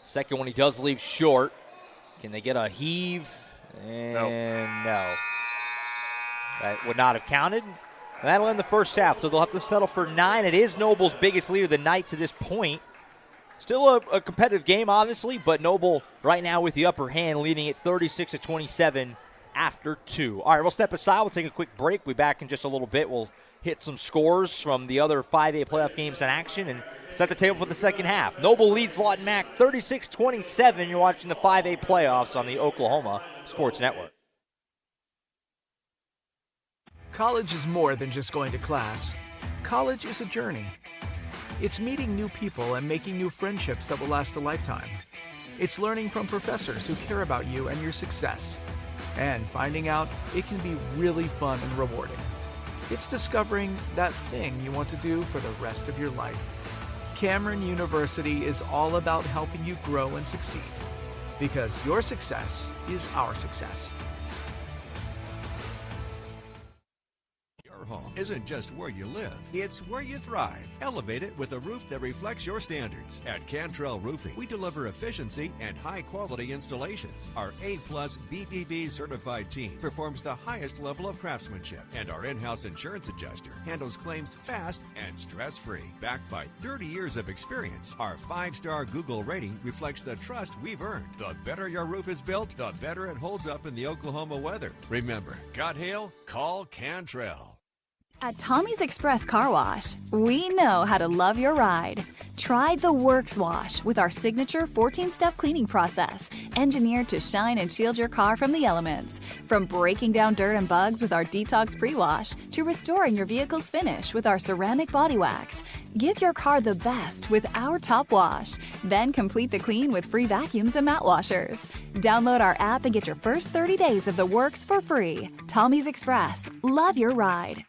Second one he does leave short. Can they get a heave? And no. That would not have counted. And that'll end the first half, so they'll have to settle for 9. It is Noble's biggest lead of the night to this point. Still a competitive game, obviously, but Noble right now with the upper hand, leading at 36-27 after 2. All right, we'll step aside. We'll take a quick break. We'll be back in just a little bit. We'll hit some scores from the other 5A playoff games in action and set the table for the second half. Noble leads Lawton Mac 36-27. You're watching the 5A playoffs on the Oklahoma Sports Network. College is more than just going to class. College is a journey. It's meeting new people and making new friendships that will last a lifetime. It's learning from professors who care about you and your success. And finding out it can be really fun and rewarding. It's discovering that thing you want to do for the rest of your life. Cameron University is all about helping you grow and succeed. Because your success is our success. Home isn't just where you live, it's where you thrive. Elevate it with a roof that reflects your standards. At Cantrell Roofing, we deliver efficiency and high-quality installations. Our A-plus BBB certified team performs the highest level of craftsmanship, and our in-house insurance adjuster handles claims fast and stress-free. Backed by 30 years of experience, our 5-star Google rating reflects the trust we've earned. The better your roof is built, the better it holds up in the Oklahoma weather. Remember, got hail? Call Cantrell. At Tommy's Express Car Wash, we know how to love your ride. Try the Works Wash with our signature 14-step cleaning process, engineered to shine and shield your car from the elements. From breaking down dirt and bugs with our Detox Pre-Wash to restoring your vehicle's finish with our ceramic body wax, Give your car the best with our top wash. Then complete the clean with free vacuums and mat washers. Download our app and get your first 30 days of the works for free. Tommy's Express. Love your ride.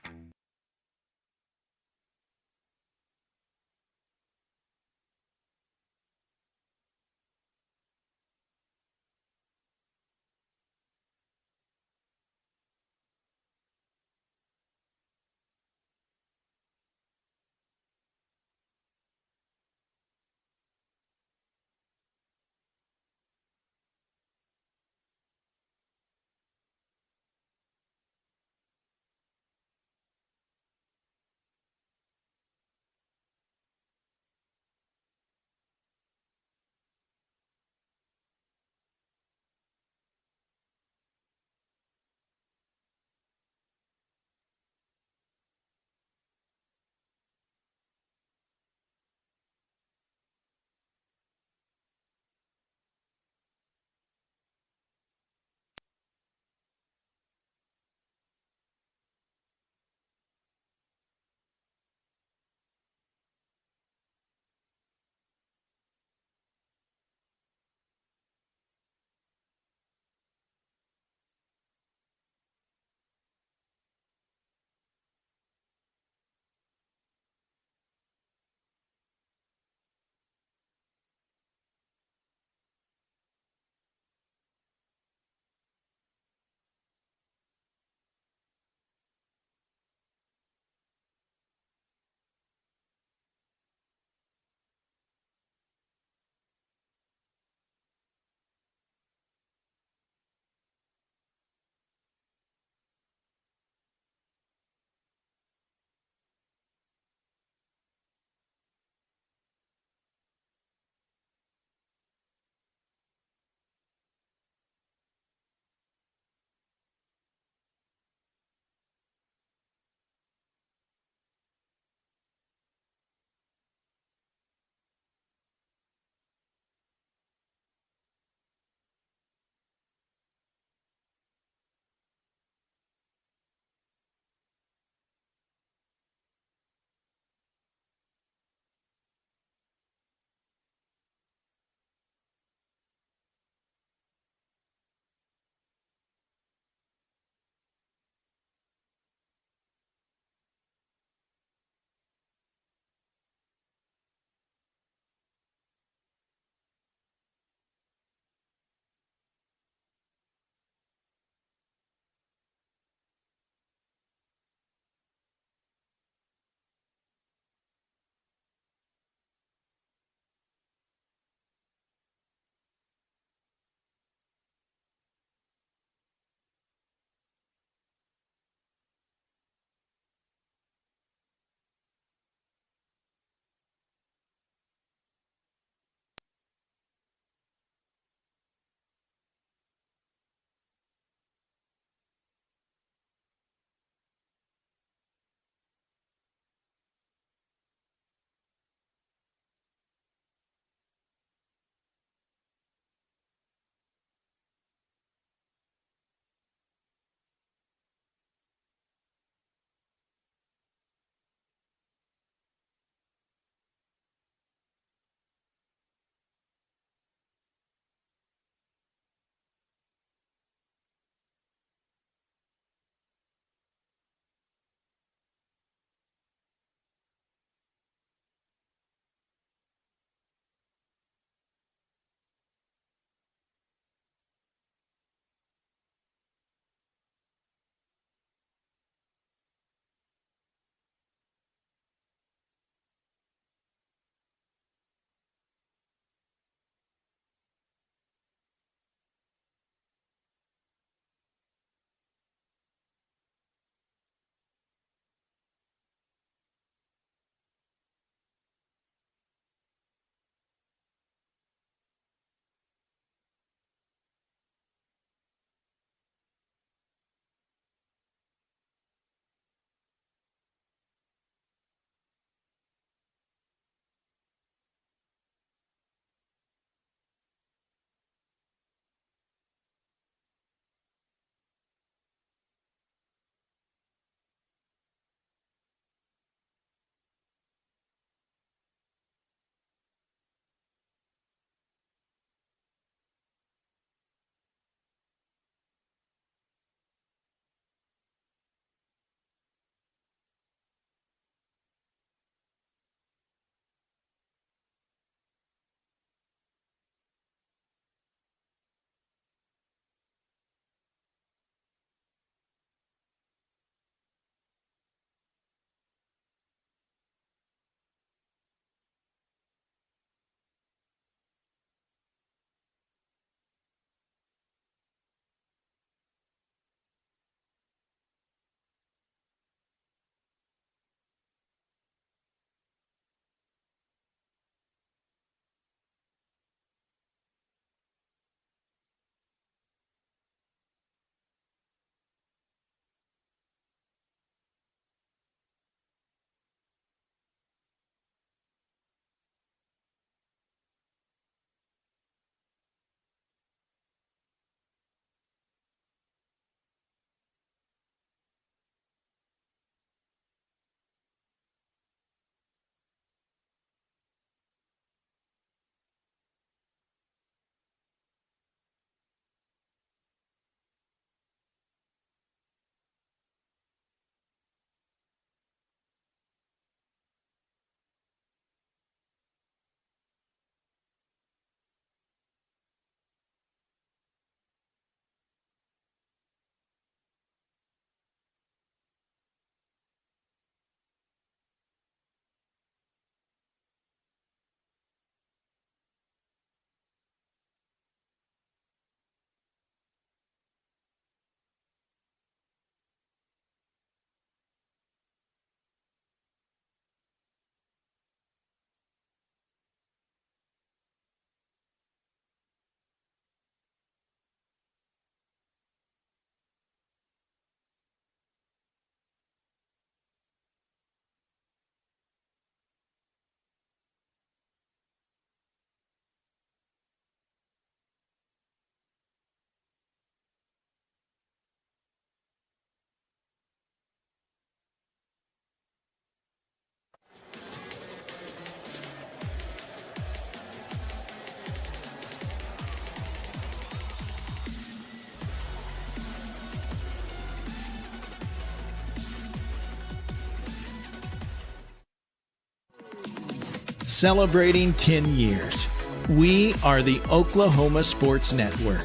celebrating 10 years. We are the Oklahoma Sports Network.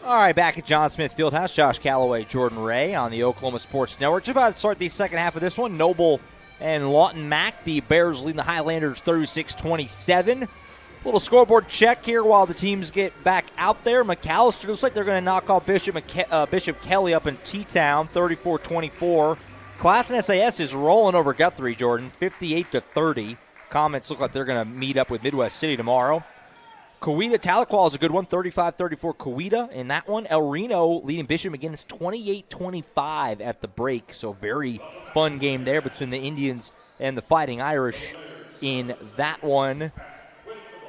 All right, back at John Smith Fieldhouse, Josh Calloway, Jordan Ray on the Oklahoma Sports Network. Just about to start the second half of this one. Noble and Lawton Mack, the Bears leading the Highlanders 36-27. Little scoreboard check here while the teams get back out there. Macarthur looks like they're going to knock off Bishop Kelly up in T-Town, 34-24. Classen SAS is rolling over Guthrie, Jordan, 58-30. Comets look like they're going to meet up with Midwest City tomorrow. Coweta Tahlequah is a good one, 35-34 Coweta in that one. El Reno leading Bishop McGinnis 28-25 at the break. So very fun game there between the Indians and the Fighting Irish in that one.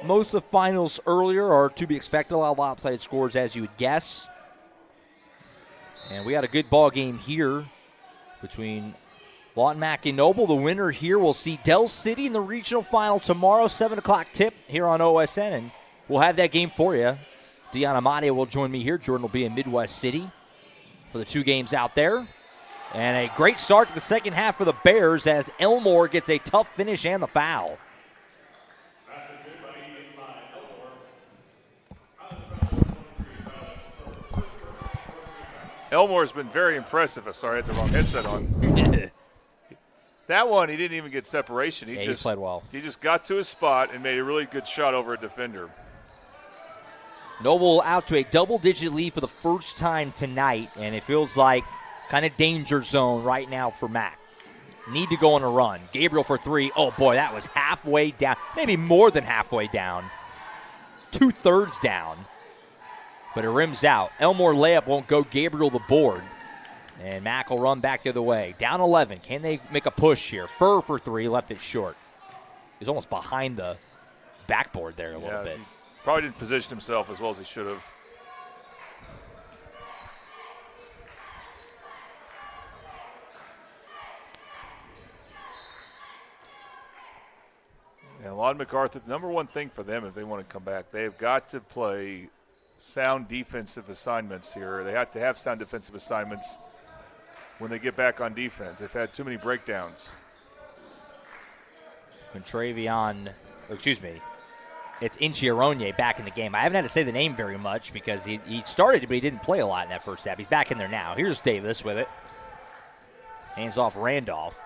Most of the finals earlier are to be expected. A lot of lopsided scores, as you would guess. And we had a good ball game here between Lawton Mack and Noble. The winner here will see Del City in the regional final tomorrow, 7 o'clock tip here on OSN. And we'll have that game for you. Deon Amadia will join me here. Jordan will be in Midwest City for the two games out there. And a great start to the second half for the Bears as Elmore gets a tough finish and the foul. Elmore's been very impressive. I'm sorry, I had the wrong headset on. That one, he didn't even get separation. He just played well. He just got to his spot and made a really good shot over a defender. Noble out to a double-digit lead for the first time tonight, and it feels like kind of danger zone right now for Mack. Need to go on a run. Gabriel for three. Oh, boy, that was halfway down. Maybe more than halfway down. 2/3 down. But it rims out. Elmore layup won't go. Gabriel the board. And Mack will run back the other way. Down 11. Can they make a push here? Furr for three. Left it short. He's almost behind the backboard there a little bit. Probably didn't position himself as well as he should have. And Lon MacArthur, the number one thing for them if they want to come back, they have got to play sound defensive assignments here. They have to have sound defensive assignments when they get back on defense. They've had too many breakdowns. It's Inchi back in the game. I haven't had to say the name very much because he started, but he didn't play a lot in that first half. He's back in there now. Here's Davis with it. Hands off Randolph.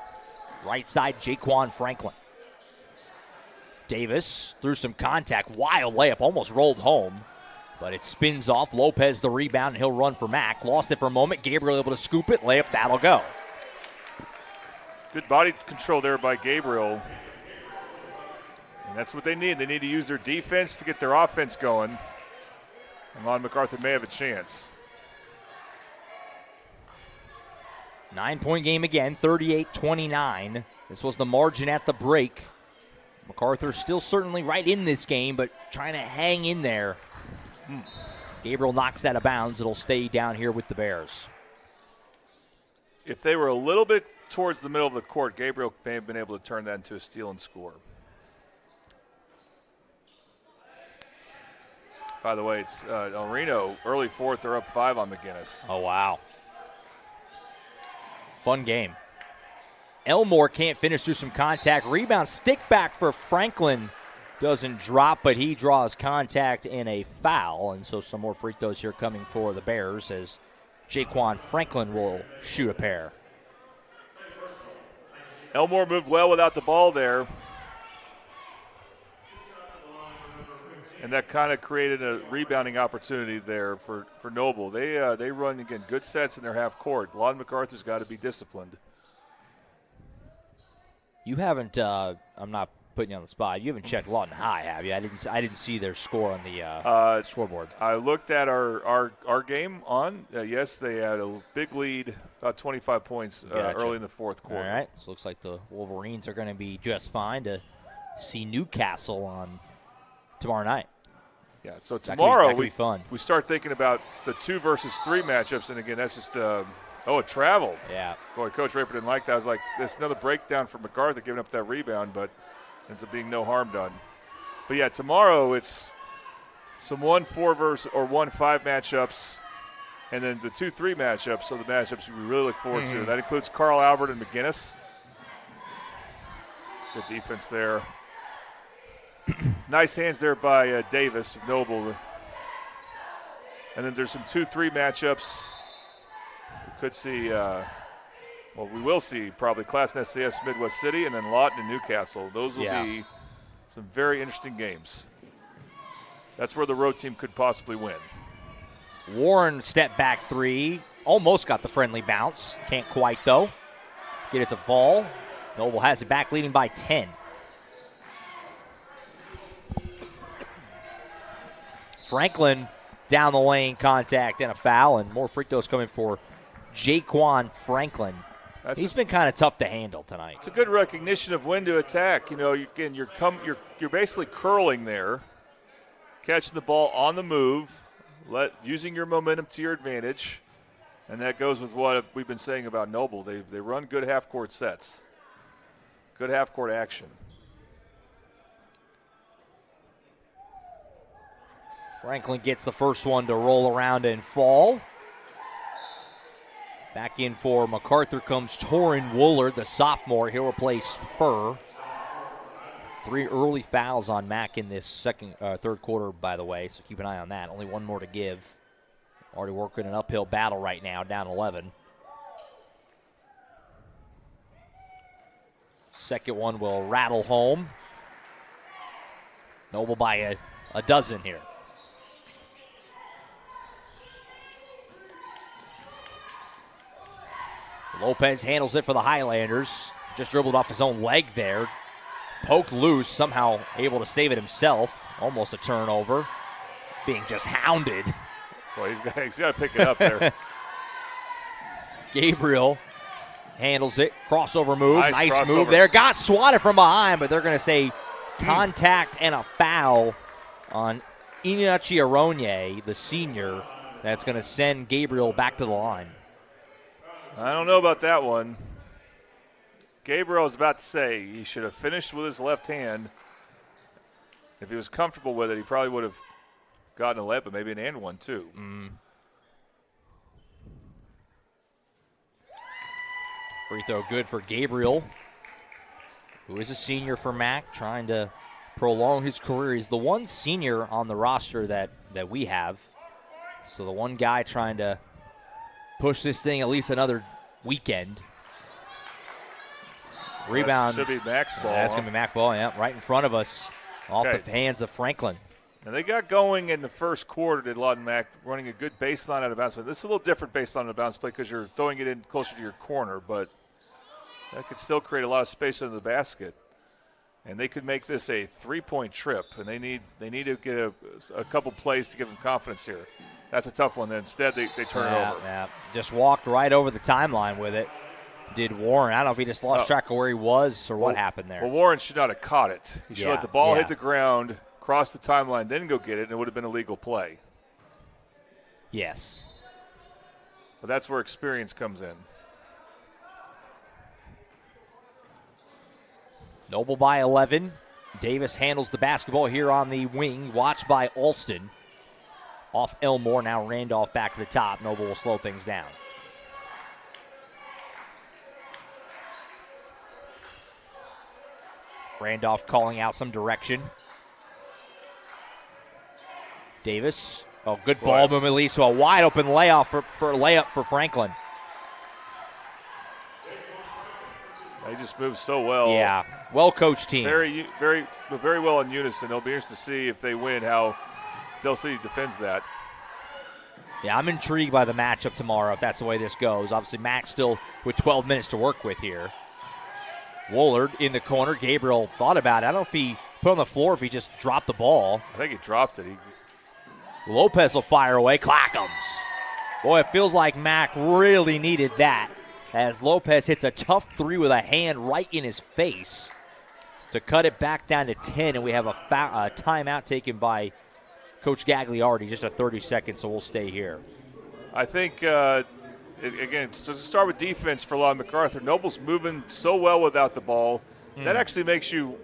Right side, Jaquan Franklin. Davis through some contact. Wild layup, almost rolled home. But it spins off. Lopez the rebound, and he'll run for Mack. Lost it for a moment. Gabriel able to scoop it. Layup, that'll go. Good body control there by Gabriel. And that's what they need. They need to use their defense to get their offense going. And Lon MacArthur may have a chance. 9-point game again, 38-29. This was the margin at the break. MacArthur still certainly right in this game, but trying to hang in there. Gabriel knocks out of bounds. It'll stay down here with the Bears. If they were a little bit towards the middle of the court, Gabriel may have been able to turn that into a steal and score. By the way, it's El Reno, early fourth. They're up 5 on McGinnis. Oh, wow. Fun game. Elmore can't finish through some contact. Rebound, stick back for Franklin. Doesn't drop, but he draws contact in a foul. And so some more free throws here coming for the Bears as Jaquan Franklin will shoot a pair. Elmore moved well without the ball there. And that kind of created a rebounding opportunity there for Noble. They run, again, good sets in their half court. Lon MacArthur's got to be disciplined. You haven't, I'm not putting you on the spot. You haven't checked Lawton High, have you? I didn't see their score on the scoreboard. I looked at our game on. Yes, they had a big lead, about 25 points early in the fourth quarter. All right, so it looks like the Wolverines are going to be just fine to see Newcastle on tomorrow night. Yeah, so tomorrow that could be fun. We start thinking about the 2 versus 3 matchups, and again, that's just a travel. Yeah. Boy, Coach Raper didn't like that. I was like, this is another breakdown for MacArthur giving up that rebound, but ends up being no harm done. But, yeah, tomorrow it's some 1-4 versus or 1-5 matchups, and then the 2-3 matchups are the matchups we really look forward to. That includes Carl Albert and McGinnis. Good defense there. Nice hands there by Davis of Noble. And then there's some 2-3 matchups. We could see, we will see probably Class and SCS Midwest City and then Lawton and Newcastle. Those will be some very interesting games. That's where the road team could possibly win. Warren step back three. Almost got the friendly bounce. Can't quite, though. Get it to fall. Noble has it back, leading by 10. Franklin down the lane, contact and a foul, and more free throws coming for Jaquan Franklin. He's been kind of tough to handle tonight. It's a good recognition of when to attack. You know, you're basically curling there, catching the ball on the move, using your momentum to your advantage, and that goes with what we've been saying about Noble. They run good half-court sets, good half-court action. Franklin gets the first one to roll around and fall. Back in for Macarthur comes Torin Woolard, the sophomore. He'll replace Furr. 3 early fouls on Mac in this third quarter, by the way, so keep an eye on that. Only one more to give. Already working an uphill battle right now, down 11. Second one will rattle home. Noble by a dozen here. Lopez handles it for the Highlanders. Just dribbled off his own leg there. Poked loose, somehow able to save it himself. Almost a turnover. Being just hounded. Boy, he's got to pick it up there. Gabriel handles it. Crossover move. Nice crossover move there. Got swatted from behind, but they're going to say contact and a foul on Inachi Aronye, the senior. That's going to send Gabriel back to the line. I don't know about that one. Gabriel was about to say he should have finished with his left hand. If he was comfortable with it, he probably would have gotten a layup, but maybe an and one too. Free throw good for Gabriel, who is a senior for Mac, trying to prolong his career. He's the one senior on the roster that we have. So the one guy trying to push this thing at least another weekend. Rebound. That should be Mac's ball. That's going to be Mac ball, yeah, right in front of us, off the hands of Franklin. And they got going in the first quarter, did Lawton Mac, running a good baseline out of bounds play. This is a little different baseline out of bounds play because you're throwing it in closer to your corner, but that could still create a lot of space under the basket. And they could make this a three-point trip, and they need to get a couple plays to give them confidence here. That's a tough one. Then instead, they turn it over. Yeah, just walked right over the timeline with it. Did Warren. I don't know if he just lost track of where he was or what happened there. Well, Warren should not have caught it. He should let the ball hit the ground, cross the timeline, then go get it, and it would have been a legal play. Yes. But that's where experience comes in. Noble by 11. Davis handles the basketball here on the wing, watched by Alston. Off Elmore, now Randolph back to the top. Noble will slow things down. Randolph calling out some direction. Davis. Oh, good ball movement leads to a wide open layup for Franklin. They just moved so well. Yeah, well-coached team. Very, very, very well in unison. It'll be interesting to see if they win how Del City defends that. Yeah, I'm intrigued by the matchup tomorrow if that's the way this goes. Obviously, Mac still with 12 minutes to work with here. Woolard in the corner. Gabriel thought about it. I don't know if he put on the floor, if he just dropped the ball. I think he dropped it. Lopez will fire away. Clackams. Boy, it feels like Mac really needed that as Lopez hits a tough three with a hand right in his face to cut it back down to 10, and we have a timeout taken by Coach Gagliardi, just a 30 seconds, so we'll stay here. I think, again, to start with defense for Lawton Macarthur, Noble's moving so well without the ball. That actually makes you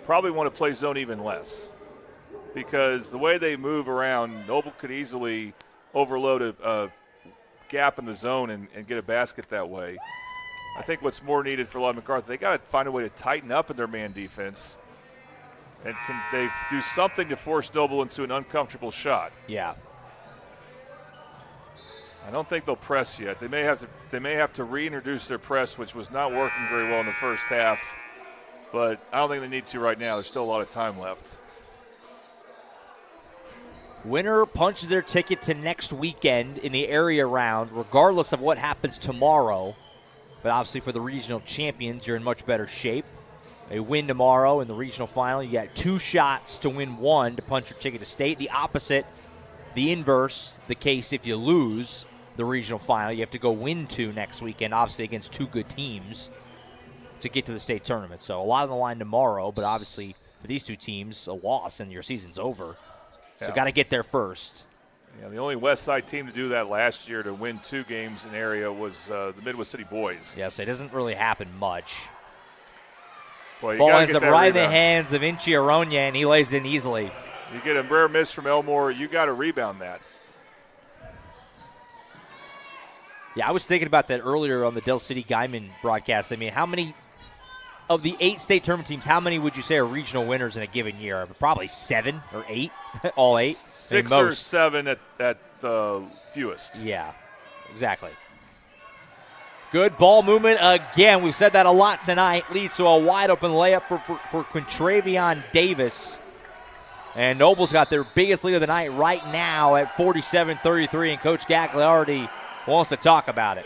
probably want to play zone even less because the way they move around, Noble could easily overload a gap in the zone and get a basket that way. I think what's more needed for Lawton Macarthur, they got to find a way to tighten up in their man defense, and can they do something to force Noble into an uncomfortable shot? Yeah. I don't think they'll press yet. They may have to reintroduce their press, which was not working very well in the first half. But I don't think they need to right now. There's still a lot of time left. Winner punches their ticket to next weekend in the area round, regardless of what happens tomorrow. But obviously for the regional champions, you're in much better shape. A win tomorrow in the regional final, you got 2 shots to win 1 to punch your ticket to state. The opposite, the inverse, the case if you lose the regional final, you have to go win 2 next weekend, obviously against 2 good teams to get to the state tournament. So a lot on the line tomorrow, but obviously for these 2 teams, a loss and your season's over. So got to get there first. Yeah, the only West Side team to do that last year to win 2 games in area was the Midwest City Boys. Yes, it doesn't really happen much. Well, ball ends up right in the hands of Inchi Aronia, and he lays in easily. You get a rare miss from Elmore, you got to rebound that. Yeah, I was thinking about that earlier on the Del City Guyman broadcast. I mean, how many of the 8 state tournament teams, how many would you say are regional winners in a given year? Probably 7 or 8, all 8. 6 or 7 at the fewest. Yeah, exactly. Good ball movement again. We've said that a lot tonight. Leads to a wide-open layup for Quintravion Davis. And Noble's got their biggest lead of the night right now at 47-33, and Coach Gagliardi wants to talk about it.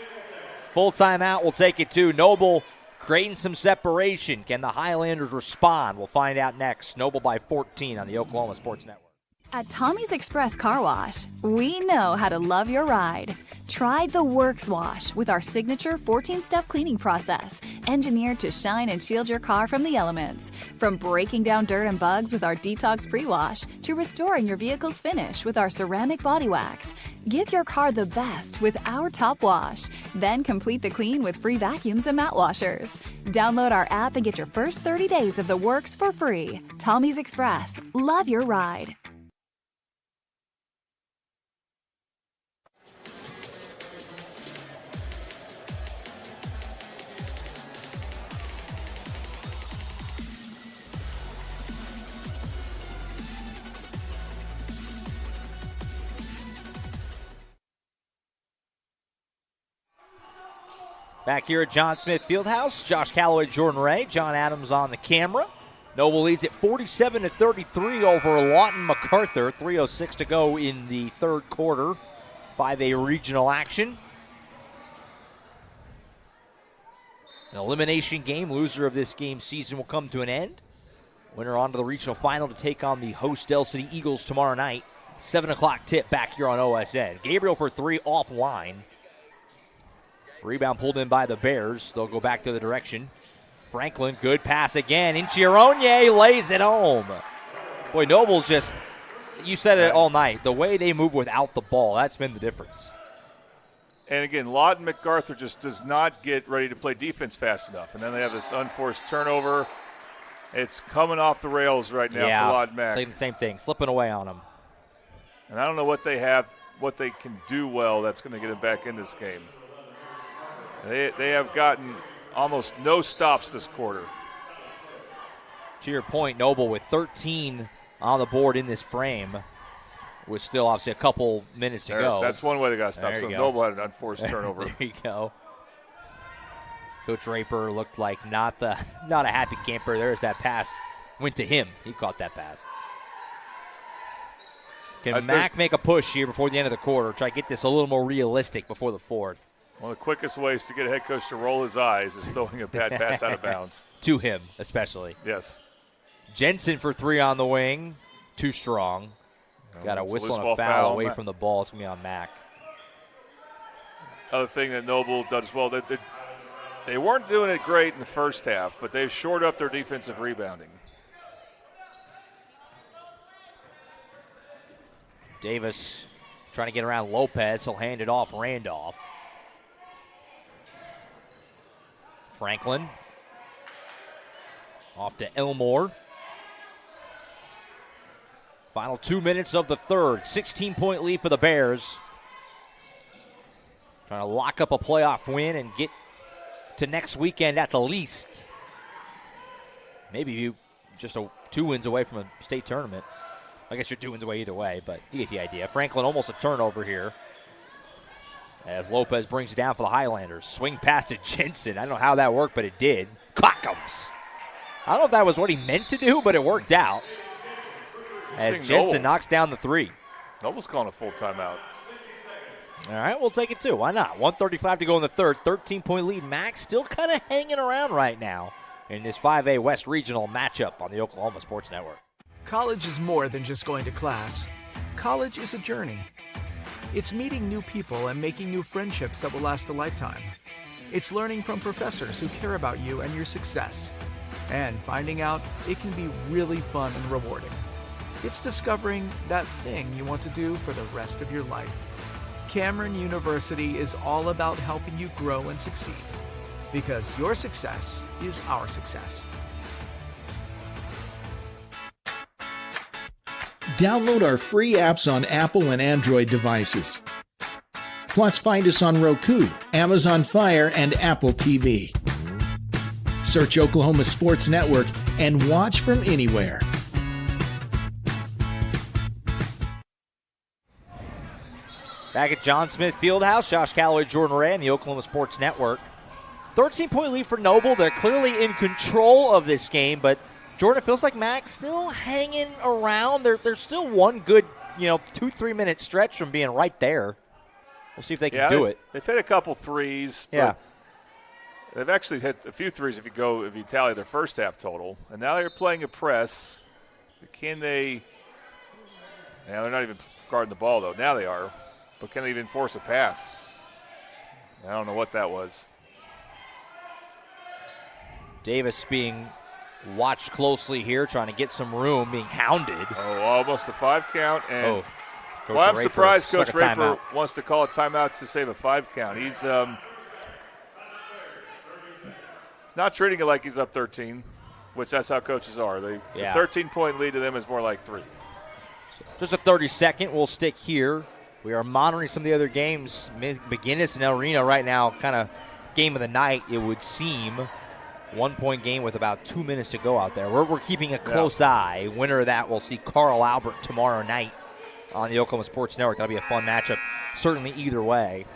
Full timeout, we'll take it to Noble creating some separation. Can the Highlanders respond? We'll find out next. Noble by 14 on the Oklahoma Sports Network. At Tommy's Express Car Wash, we know how to love your ride. Try the Works Wash with our signature 14-step cleaning process, engineered to shine and shield your car from the elements. From breaking down dirt and bugs with our Detox Pre-Wash to restoring your vehicle's finish with our ceramic body wax. Give your car the best with our Top Wash. Then complete the clean with free vacuums and mat washers. Download our app and get your first 30 days of the works for free. Tommy's Express. Love your ride. Back here at John Smith Fieldhouse, Josh Calloway, Jordan Ray, John Adams on the camera. Noble leads at 47-33 over Lawton Macarthur. 3:06 to go in the third quarter. 5A regional action. An elimination game. Loser of this game season will come to an end. Winner on to the regional final to take on the host Del City Eagles tomorrow night. 7 o'clock tip back here on OSN. Gabriel for 3 offline. Rebound pulled in by the Bears. They'll go back to the direction. Franklin, good pass again. Inchironye lays it home. Boy, Noble's just, you said it all night, the way they move without the ball, that's been the difference. And again, Lawton Macarthur just does not get ready to play defense fast enough. And then they have this unforced turnover. It's coming off the rails right now for Lawton Mac. The same thing, slipping away on them. And I don't know what they have, what they can do well that's going to get them back in this game. They have gotten almost no stops this quarter. To your point, Noble with 13 on the board in this frame, with still obviously a couple minutes to go. That's one way they got to stop. So Noble had an unforced turnover. There you go. Coach Raper looked like not a happy camper. There's that pass. Went to him. He caught that pass. Can Mac make a push here before the end of the quarter? Try to get this a little more realistic before the fourth. One of the quickest ways to get a head coach to roll his eyes is throwing a bad pass out of bounds. To him, especially. Yes. Jensen for 3 on the wing. Too strong. Got a whistle and a foul away from the ball. It's going to be on Mac. Other thing that Noble does well, they weren't doing it great in the first half, but they've shored up their defensive rebounding. Davis trying to get around Lopez. He'll hand it off Randolph. Franklin. Off to Elmore. Final 2 minutes of the third. 16-point lead for the Bears. Trying to lock up a playoff win and get to next weekend at the least. Maybe you just 2 wins away from a state tournament. I guess you're 2 wins away either way, but you get the idea. Franklin almost a turnover here as Lopez brings it down for the Highlanders. Swing pass to Jensen. I don't know how that worked, but it did. Clock comes. I don't know if that was what he meant to do, but it worked out. As Jensen knocks down the three. Noble's calling a full timeout. All right, we'll take it too. Why not? 1:35 to go in the third. 13-point lead. Max still kind of hanging around right now in this 5A West Regional matchup on the Oklahoma Sports Network. College is more than just going to class. College is a journey. It's meeting new people and making new friendships that will last a lifetime. It's learning from professors who care about you and your success. And finding out it can be really fun and rewarding. It's discovering that thing you want to do for the rest of your life. Cameron University is all about helping you grow and succeed. Because your success is our success. Download our free apps on Apple and Android devices. Plus, find us on Roku, Amazon Fire, and Apple TV. Search Oklahoma Sports Network and watch from anywhere. Back at John Smith Fieldhouse, Josh Calloway, Jordan Ray, and the Oklahoma Sports Network. 13-point lead for Noble. They're clearly in control of this game, but Jordan, it feels like Max still hanging around. They're still one good, 2-3 minute stretch from being right there. We'll see if they can do it. They've hit a couple threes. Yeah. They've actually hit a few threes if you tally their first half total. And now they're playing a press. Can they? Now they're not even guarding the ball though. Now they are. But can they even force a pass? I don't know what that was. Davis being watched closely here, trying to get some room, being hounded. Oh, almost a 5 count. And I'm surprised Coach Raper wants to call a timeout to save a 5 count. He's not treating it like he's up 13, which that's how coaches are. The 13-point lead to them is more like 3. Just a 30-second. We'll stick here. We are monitoring some of the other games. McGinnis and El Reno right now, kind of game of the night, it would seem. 1-point game with about 2 minutes to go out there. We're keeping a close eye. Winner of that, we'll see Carl Albert tomorrow night on the Oklahoma Sports Network. That'll be a fun matchup, certainly either way.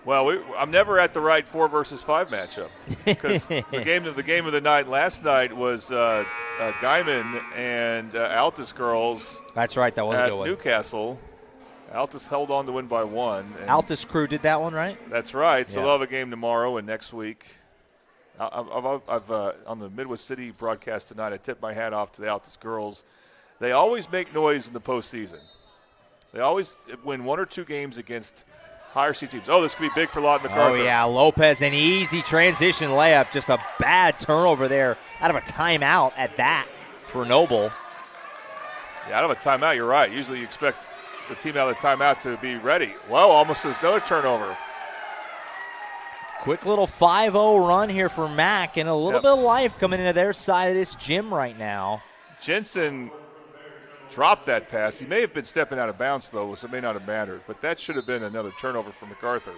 Well, I'm never at the right 4 versus 5 matchup because the game of the night last night was Guyman and Altus girls. That's right, that was a good one. Newcastle. Altus held on to win by 1. Altus crew did that one, right? That's right. So they'll have a game tomorrow and next week. I've on the Midwest City broadcast tonight, I tip my hat off to the Altus girls. They always make noise in the postseason. They always win 1 or 2 games against higher seed teams. Oh, this could be big for Lawton Macarthur. Oh, yeah, Lopez, an easy transition layup. Just a bad turnover there out of a timeout at that for Noble. Yeah, out of a timeout, you're right. Usually you expect the team out of the timeout to be ready. Well, almost another turnover. Quick little 5-0 run here for Mac, and a little bit of life coming into their side of this gym right now. Jensen dropped that pass. He may have been stepping out of bounds, though, so it may not have mattered. But that should have been another turnover for Macarthur.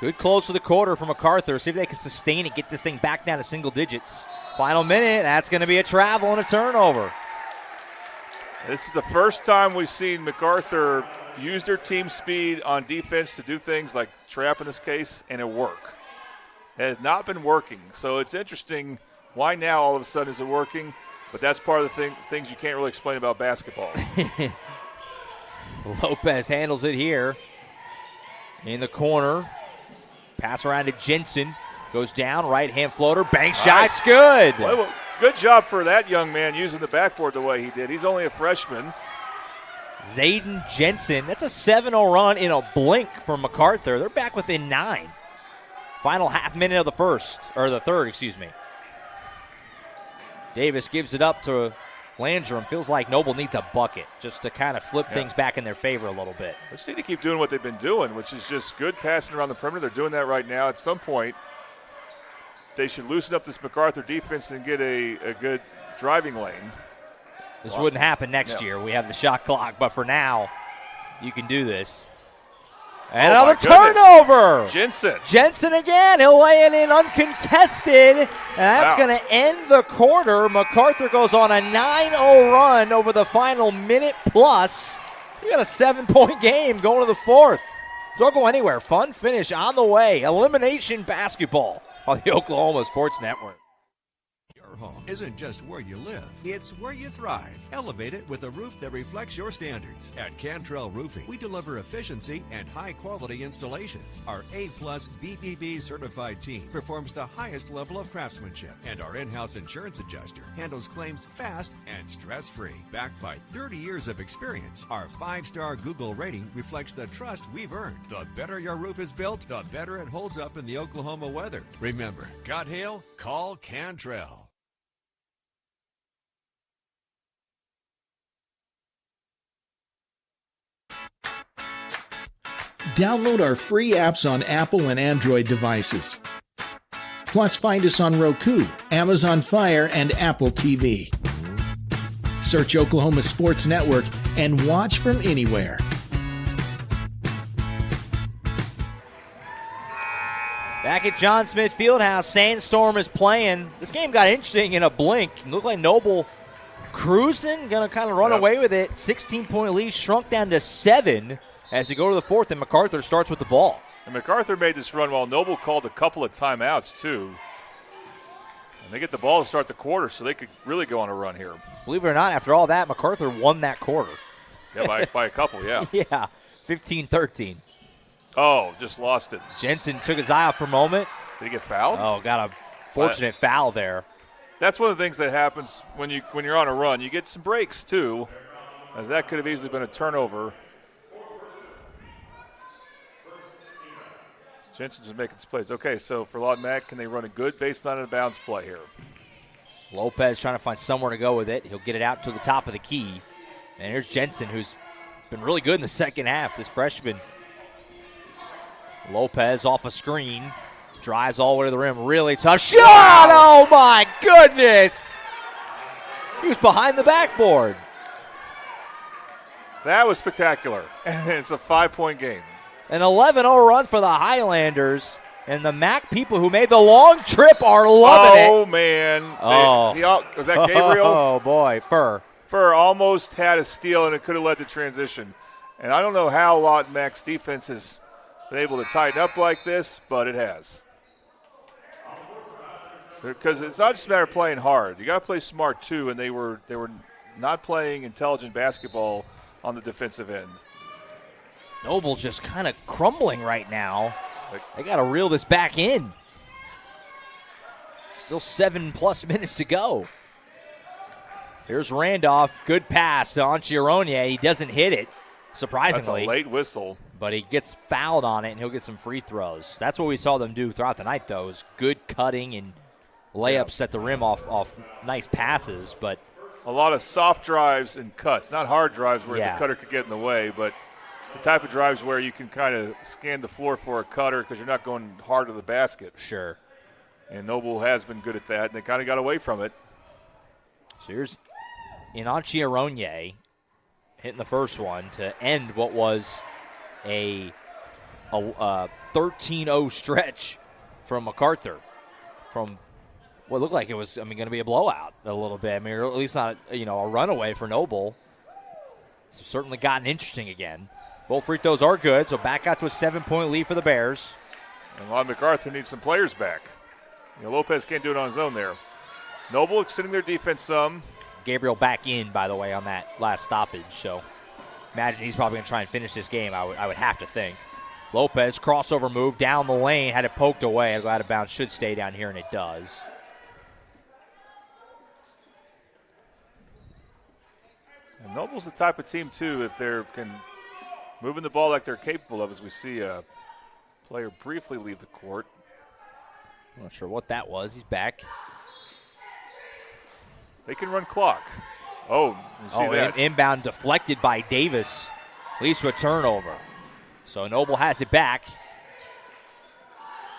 Good close to the quarter for Macarthur. See if they can sustain it, get this thing back down to single digits. Final minute, that's going to be a travel and a turnover. This is the first time we've seen Macarthur use their team speed on defense to do things like trap in this case, and it work. It has not been working. So it's interesting why now all of a sudden is it working, but that's part of the things you can't really explain about basketball. Lopez handles it here in the corner. Pass around to Jensen. Goes down, right-hand floater, bank shot's good. Well, good job for that young man using the backboard the way he did. He's only a freshman. Zayden Jensen, that's a 7-0 run in a blink from Macarthur. They're back within 9. Final half minute of the third, excuse me. Davis gives it up to Landrum. Feels like Noble needs a bucket just to kind of flip things back in their favor a little bit. They just need to keep doing what they've been doing, which is just good passing around the perimeter. They're doing that right now. At some point, they should loosen up this Macarthur defense and get a good driving lane. This wouldn't happen next year. We have the shot clock, but for now, you can do this. And another turnover. Jensen again. He'll lay it in uncontested. And that's going to end the quarter. Macarthur goes on a 9-0 run over the final minute plus. We got a 7-point game going to the fourth. Don't go anywhere. Fun finish on the way. Elimination basketball on the Oklahoma Sports Network. Home isn't just where you live, it's where you thrive. Elevate it with a roof that reflects your standards. At Cantrell Roofing, we deliver efficiency and high-quality installations. Our A-plus BBB certified team performs the highest level of craftsmanship, and our in-house insurance adjuster handles claims fast and stress-free. Backed by 30 years of experience, our 5-star Google rating reflects the trust we've earned. The better your roof is built, the better it holds up in the Oklahoma weather. Remember, got hail? Call Cantrell. Download our free apps on Apple and Android devices. Plus, find us on Roku, Amazon Fire, and Apple TV. Search Oklahoma Sports Network and watch from anywhere. Back at John Smith Fieldhouse, Sandstorm is playing. This game got interesting in a blink. It looked like Noble cruising, going to kind of run away with it. 16-point lead shrunk down to 7 as we go to the fourth, and Macarthur starts with the ball. And Macarthur made this run while Noble called a couple of timeouts, too. And they get the ball to start the quarter, so they could really go on a run here. Believe it or not, after all that, Macarthur won that quarter. Yeah, by a couple, yeah. Yeah, 15-13. Oh, just lost it. Jensen took his eye off for a moment. Did he get fouled? Oh, got a fortunate foul there. That's one of the things that happens when you're on a run. You get some breaks, too, as that could have easily been a turnover. Jensen's just making some plays. Okay, so for Lawton Mack, can they run a good baseline and bounce play here? Lopez trying to find somewhere to go with it. He'll get it out to the top of the key. And here's Jensen, who's been really good in the second half, this freshman. Lopez off a screen. Drives all the way to the rim. Really tough shot. Wow. Oh, my goodness. He was behind the backboard. That was spectacular. And it's a 5-point game. An 11-0 run for the Highlanders. And the MAC people who made the long trip are loving it. Oh, man. Was that Gabriel? Oh, boy. Fur almost had a steal, and it could have led to transition. And I don't know how Lawton Mack's defense has been able to tighten up like this, but it has. Because it's not just a matter of playing hard. You got to play smart, too, and they were not playing intelligent basketball on the defensive end. Noble just kind of crumbling right now. They got to reel this back in. Still 7+ minutes to go. Here's Randolph. Good pass to Anchiarone. He doesn't hit it, surprisingly. That's a late whistle. But he gets fouled on it, and he'll get some free throws. That's what we saw them do throughout the night, though, is good cutting and layups at the rim off nice passes. But a lot of soft drives and cuts, not hard drives where the cutter could get in the way, but the type of drives where you can kind of scan the floor for a cutter because you're not going hard to the basket. Sure. And Noble has been good at that, and they kind of got away from it. So here's Inanciarone hitting the first one to end what was a 13-0 stretch from Macarthur. From what looked like it was, going to be a blowout a little bit. Or at least not, a runaway for Noble. So certainly gotten interesting again. Both free throws are good, so back out to a 7-point lead for the Bears. And Lon MacArthur needs some players back. Lopez can't do it on his own there. Noble extending their defense some. Gabriel back in, by the way, on that last stoppage. So imagine he's probably going to try and finish this game, I would have to think. Lopez, crossover move down the lane, had it poked away. It'll go out of bounds, should stay down here, and it does. And Noble's the type of team, too, if they can moving the ball like they're capable of, as we see a player briefly leave the court. I'm not sure what that was. He's back. They can run clock. Oh, you see that. Inbound deflected by Davis. Leads to a turnover. So Noble has it back.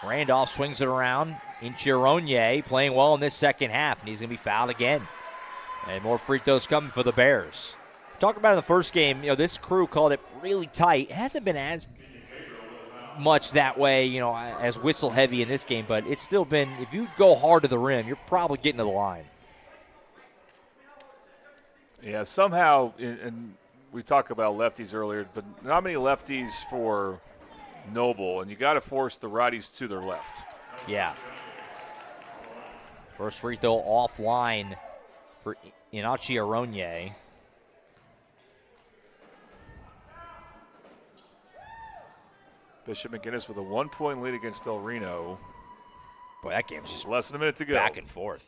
Randolph swings it around. Inchironye playing well in this second half, and he's going to be fouled again. And more free throws coming for the Bears. Talked about in the first game, this crew called it really tight. It hasn't been as much that way, as whistle heavy in this game, but it's still been, if you go hard to the rim, you're probably getting to the line. Yeah, somehow, and we talked about lefties earlier, but not many lefties for Noble, and you got to force the righties to their left. Yeah. First free throw offline for Inachi Aronye. Bishop McGinnis with a 1-point lead against Del Reno. Boy, that game's just less than a minute to go. Back and forth.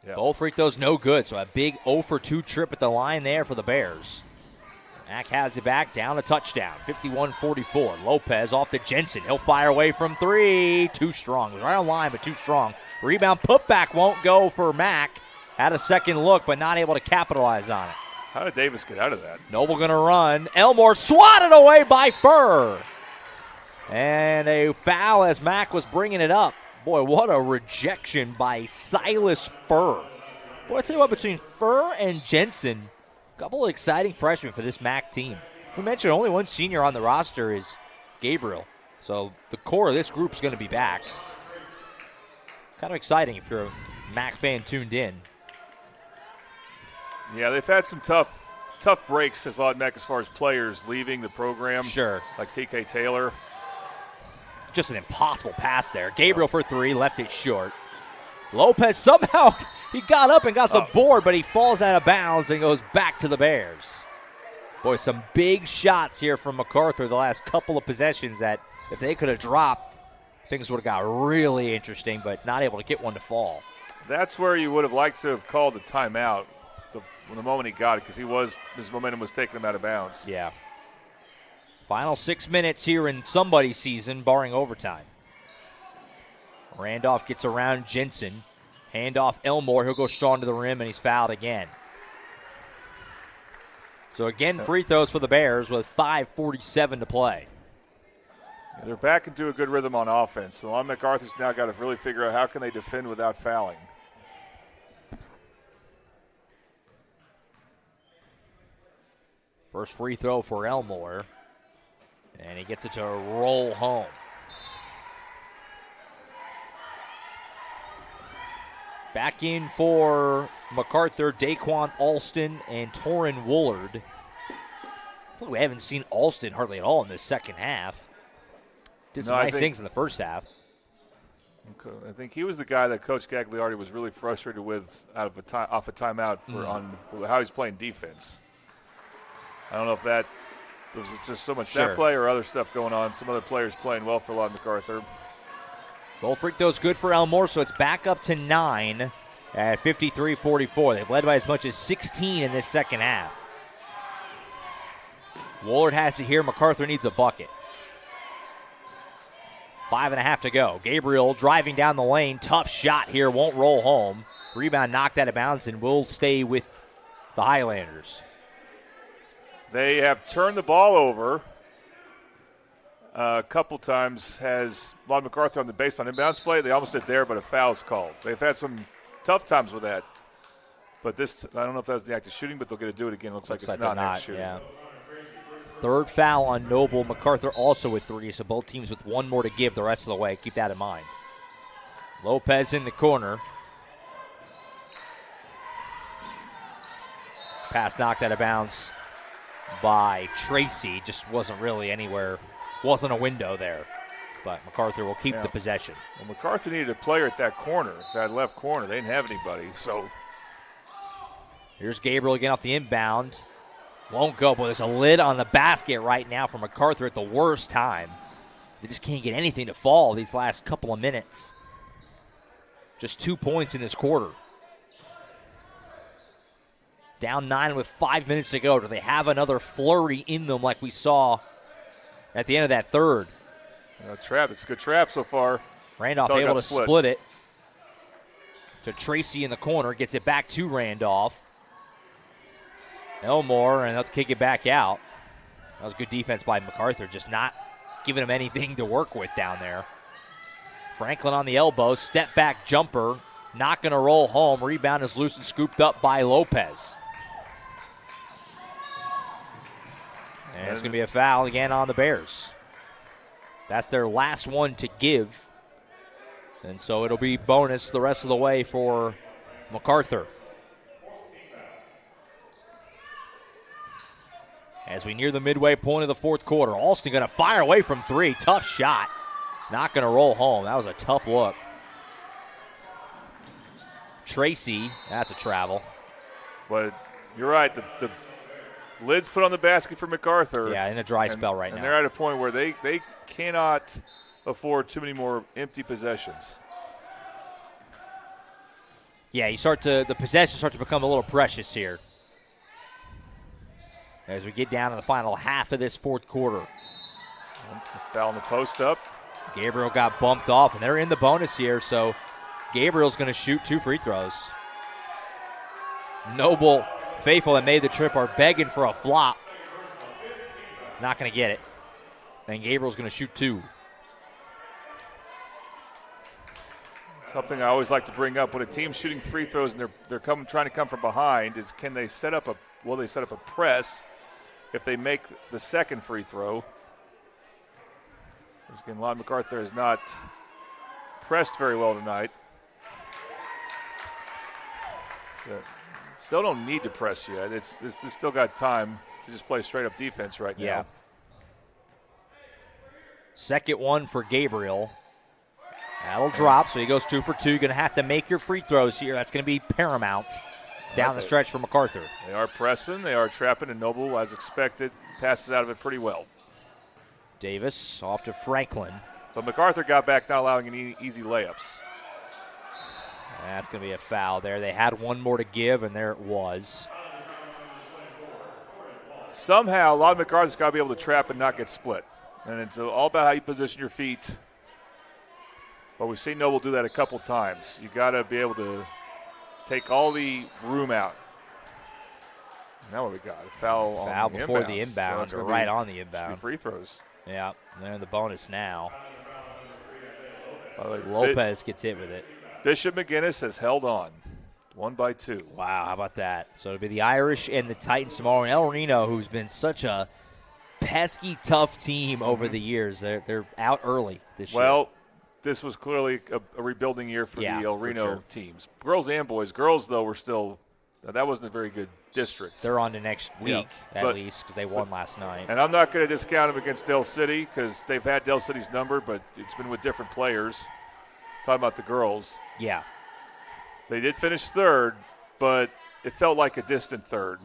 Yeah. Both free throws no good, so a big 0 for 2 trip at the line there for the Bears. Mack has it back, down a touchdown, 51-44. Lopez off to Jensen. He'll fire away from 3. Too strong. Right on line, but too strong. Rebound putback won't go for Mack. Had a second look, but not able to capitalize on it. How did Davis get out of that? Noble going to run. Elmore swatted away by Furr. And a foul as Mack was bringing it up. Boy, what a rejection by Silas Furr. Boy, I tell you what, between Furr and Jensen, a couple of exciting freshmen for this Mack team. We mentioned only one senior on the roster is Gabriel. So the core of this group is going to be back. Kind of exciting if you're a Mack fan tuned in. Yeah, they've had some tough breaks as Lod Mack as far as players leaving the program. Sure. Like TK Taylor. Just an impossible pass there. Gabriel for 3, left it short. Lopez somehow, he got up and got the board, but he falls out of bounds and goes back to the Bears. Boy, some big shots here from Macarthur the last couple of possessions that if they could have dropped, things would have got really interesting, but not able to get one to fall. That's where you would have liked to have called the timeout the moment he got it, because his momentum was taking him out of bounds. Yeah. Final 6 minutes here in somebody's season, barring overtime. Randolph gets around Jensen. Handoff Elmore. He'll go strong to the rim, and he's fouled again. So again, free throws for the Bears with 5:47 to play. Yeah, they're back into a good rhythm on offense. So Lon MacArthur's now got to really figure out how can they defend without fouling. First free throw for Elmore. And he gets it to roll home. Back in for Macarthur, Daquan Alston, and Torrin Woolard. I feel like we haven't seen Alston hardly at all in this second half. Did some nice things in the first half. I think he was the guy that Coach Gagliardi was really frustrated with off a timeout on how he's playing defense. I don't know if that was just so much that play or other stuff going on. Some other players playing well for Lon MacArthur. Goal freak those good for Elmore, so it's back up to 9 at 53-44. They've led by as much as 16 in this second half. Woolard has it here. MacArthur needs a bucket. 5.5 to go. Gabriel driving down the lane. Tough shot here. Won't roll home. Rebound knocked out of bounds and will stay with the Highlanders. They have turned the ball over a couple times. Has Lon MacArthur on the baseline inbounds play. They almost did there, but a foul's called. They've had some tough times with that. But this, I don't know if that was the act of shooting, but they'll get to do it again. Looks like it's not an act of shooting. Yeah. Third foul on Noble. MacArthur also with 3, so both teams with one more to give the rest of the way. Keep that in mind. Lopez in the corner. Pass knocked out of bounds by Tracy. Just wasn't really anywhere. Wasn't a window there. But MacArthur will keep the possession. Well, MacArthur needed a player at that corner, that left corner. They didn't have anybody, so. Here's Gabriel again off the inbound. Won't go, but there's a lid on the basket right now for MacArthur at the worst time. They just can't get anything to fall these last couple of minutes. Just 2 points in this quarter. Down 9 with 5 minutes to go. Do they have another flurry in them like we saw at the end of that third? Trap. It's a good trap so far. Randolph able to split it to Tracy in the corner. Gets it back to Randolph. Elmore, and let's kick it back out. That was good defense by MacArthur, just not giving him anything to work with down there. Franklin on the elbow, step back jumper, Not going to roll home. Rebound is loose and scooped up by Lopez. And it's going to be a foul again on the Bears. That's their last one to give. And so it'll be bonus the rest of the way for Macarthur. As we near the midway point of the fourth quarter, Alston going to fire away from three. Tough shot. Not going to roll home. That was a tough look. Tracy, that's a travel. But you're right. The lid's put on the basket for Macarthur. Yeah, in a dry spell right now. And they're at a point where they cannot afford too many more empty possessions. Yeah, the possessions start to become a little precious here. As we get down to the final half of this fourth quarter. Foul in the post up. Gabriel got bumped off, and they're in the bonus here, so Gabriel's going to shoot 2 free throws. Noble, faithful that made the trip, are begging for a flop. Not going to get it. And Gabriel's going to shoot 2. Something I always like to bring up when a team's shooting free throws and they're trying to come from behind is, can they set up a press if they make the second free throw? Again, Lon Macarthur has not pressed very well tonight. Still don't need to press yet. It's still got time to just play straight up defense right now. Yeah. Second one for Gabriel. That'll drop, so he goes 2 for 2. You're going to have to make your free throws here. That's going to be paramount down the stretch for Macarthur. They are pressing. They are trapping, and Noble, as expected, passes out of it pretty well. Davis off to Franklin. But Macarthur got back, not allowing any easy layups. That's going to be a foul there. They had one more to give, and there it was. Somehow, a lot of Macarthur's got to be able to trap and not get split. And it's all about how you position your feet. But we've seen Noble do that a couple times. You got to be able to take all the room out. Now what we got? A foul on the before inbounds. the inbound, So or right on the inbound. Free throws. Yeah, they're in the bonus now. Lopez gets hit with it. Bishop McGinnis has held on. 1 by 2. Wow, how about that? So it'll be the Irish and the Titans tomorrow. And El Reno, who's been such a pesky, tough team over the years, they're out early this year. Well, this was clearly a rebuilding year for the El Reno teams. Girls and boys. Girls, though, were still – that wasn't a very good district. They're on to next week, at least, because they won last night. And I'm not going to discount them against Del City because they've had Del City's number, but it's been with different players. Talking about the girls. Yeah. They did finish third, but it felt like a distant third.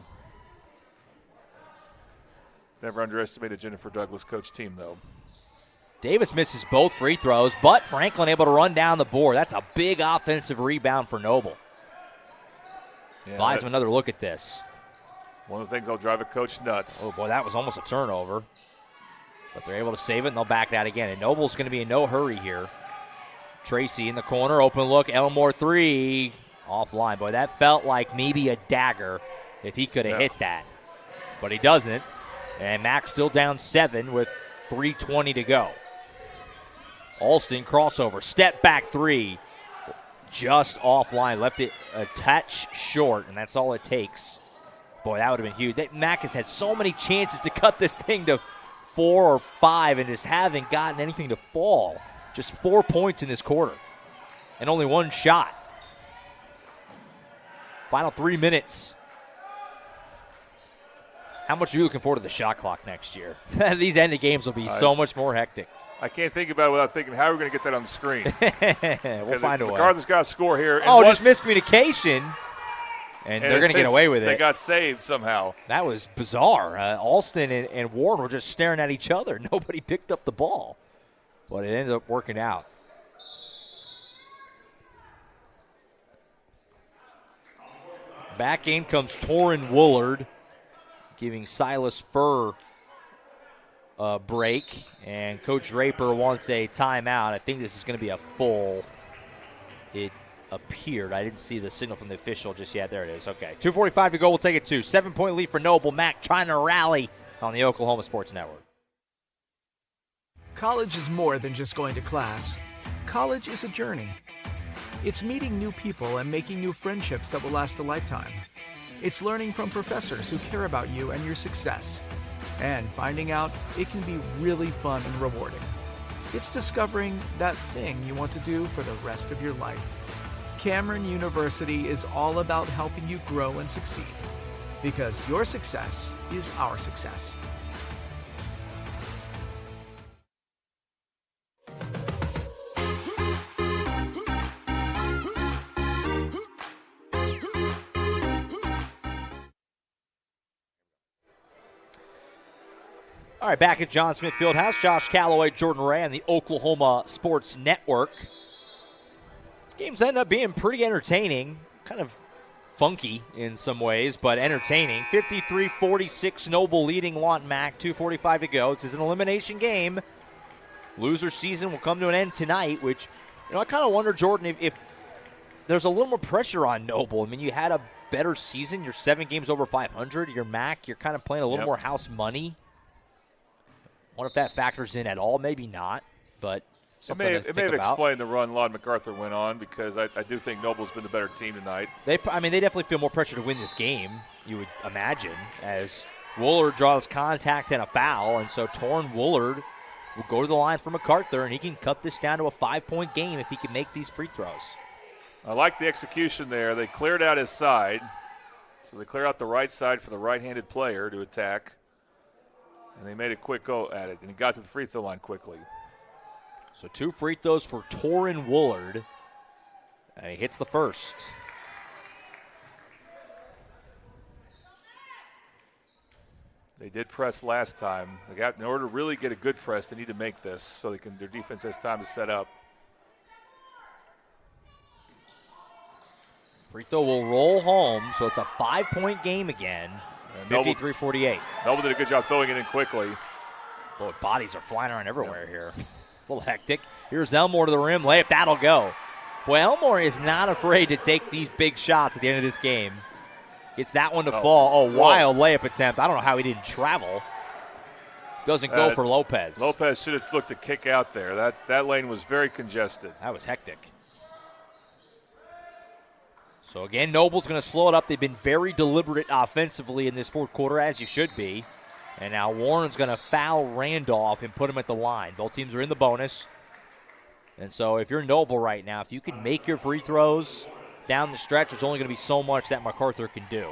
Never underestimated Jennifer Douglas' coach team, though. Davis misses both free throws, but Franklin able to run down the board. That's a big offensive rebound for Noble. Yeah, Buys him another look at this. One of the things that'll drive a coach nuts. Oh, boy, that was almost a turnover. But they're able to save it, and they'll back that again. And Noble's going to be in no hurry here. Tracy in the corner, open look, Elmore 3, offline. Boy, that felt like maybe a dagger if he could have hit that. But he doesn't. And Mac still down 7 with 3:20 to go. Alston crossover, step back 3. Just offline, left it a touch short, and that's all it takes. Boy, that would have been huge. Mac has had so many chances to cut this thing to 4 or 5 and just haven't gotten anything to fall. Just 4 points in this quarter and only 1 shot. Final 3 minutes. How much are you looking forward to the shot clock next year? These end of games will be so much more hectic. I can't think about it without thinking, how are we going to get that on the screen? We'll find a way. MacArthur's got to score here. Just miscommunication. And they're going to get away with it. They got saved somehow. That was bizarre. Alston and Warren were just staring at each other. Nobody picked up the ball. But it ended up working out. Back in comes Torrin Woolard, giving Silas Furr a break. And Coach Draper wants a timeout. I think this is going to be a full. It appeared. I didn't see the signal from the official just yet. There it is. Okay. 2:45 to go. We'll take it 2. 7-point lead for Noble. Mac trying to rally on the Oklahoma Sports Network. College is more than just going to class. College is a journey. It's meeting new people and making new friendships that will last a lifetime. It's learning from professors who care about you and your success. And finding out it can be really fun and rewarding. It's discovering that thing you want to do for the rest of your life. Cameron University is all about helping you grow and succeed. Because your success is our success. All right, back at John Smith Fieldhouse, Josh Calloway, Jordan Ray on the Oklahoma Sports Network. This game's ended up being pretty entertaining, kind of funky in some ways, but entertaining. 53-46, Noble leading Lawton Mac, 2:45 to go. This is an elimination game. Loser season will come to an end tonight, which, I kind of wonder, Jordan, if there's a little more pressure on Noble. I mean, you had a better season. You're 7 games over 500. You're Mac. You're kind of playing a little more house money. Wonder if that factors in at all. Maybe not, but it may have explained the run Macarthur went on, because I do think Noble's been the better team tonight. They definitely feel more pressure to win this game, you would imagine, as Woolard draws contact and a foul, and so Torrin Woolard will go to the line for Macarthur, and he can cut this down to a 5-point game if he can make these free throws. I like the execution there. They cleared out his side, so they cleared out the right side for the right-handed player to attack. And they made a quick go at it, and he got to the free throw line quickly. So 2 free throws for Torrin Woolard, and he hits the first. They did press last time. In order to really get a good press, they need to make this so their defense has time to set up. Free throw will roll home, so it's a 5-point game again. 53-48. Noble did a good job throwing it in quickly. Boy, bodies are flying around everywhere here. A little hectic. Here's Elmore to the rim. Layup, that'll go. Boy, Elmore is not afraid to take these big shots at the end of this game. Gets that one to fall. Wild layup attempt. I don't know how he didn't travel. Doesn't go for Lopez. Lopez should have looked to kick out there. That lane was very congested. That was hectic. So, again, Noble's going to slow it up. They've been very deliberate offensively in this fourth quarter, as you should be. And now Warren's going to foul Randolph and put him at the line. Both teams are in the bonus. And so if you're Noble right now, if you can make your free throws down the stretch, there's only going to be so much that Macarthur can do.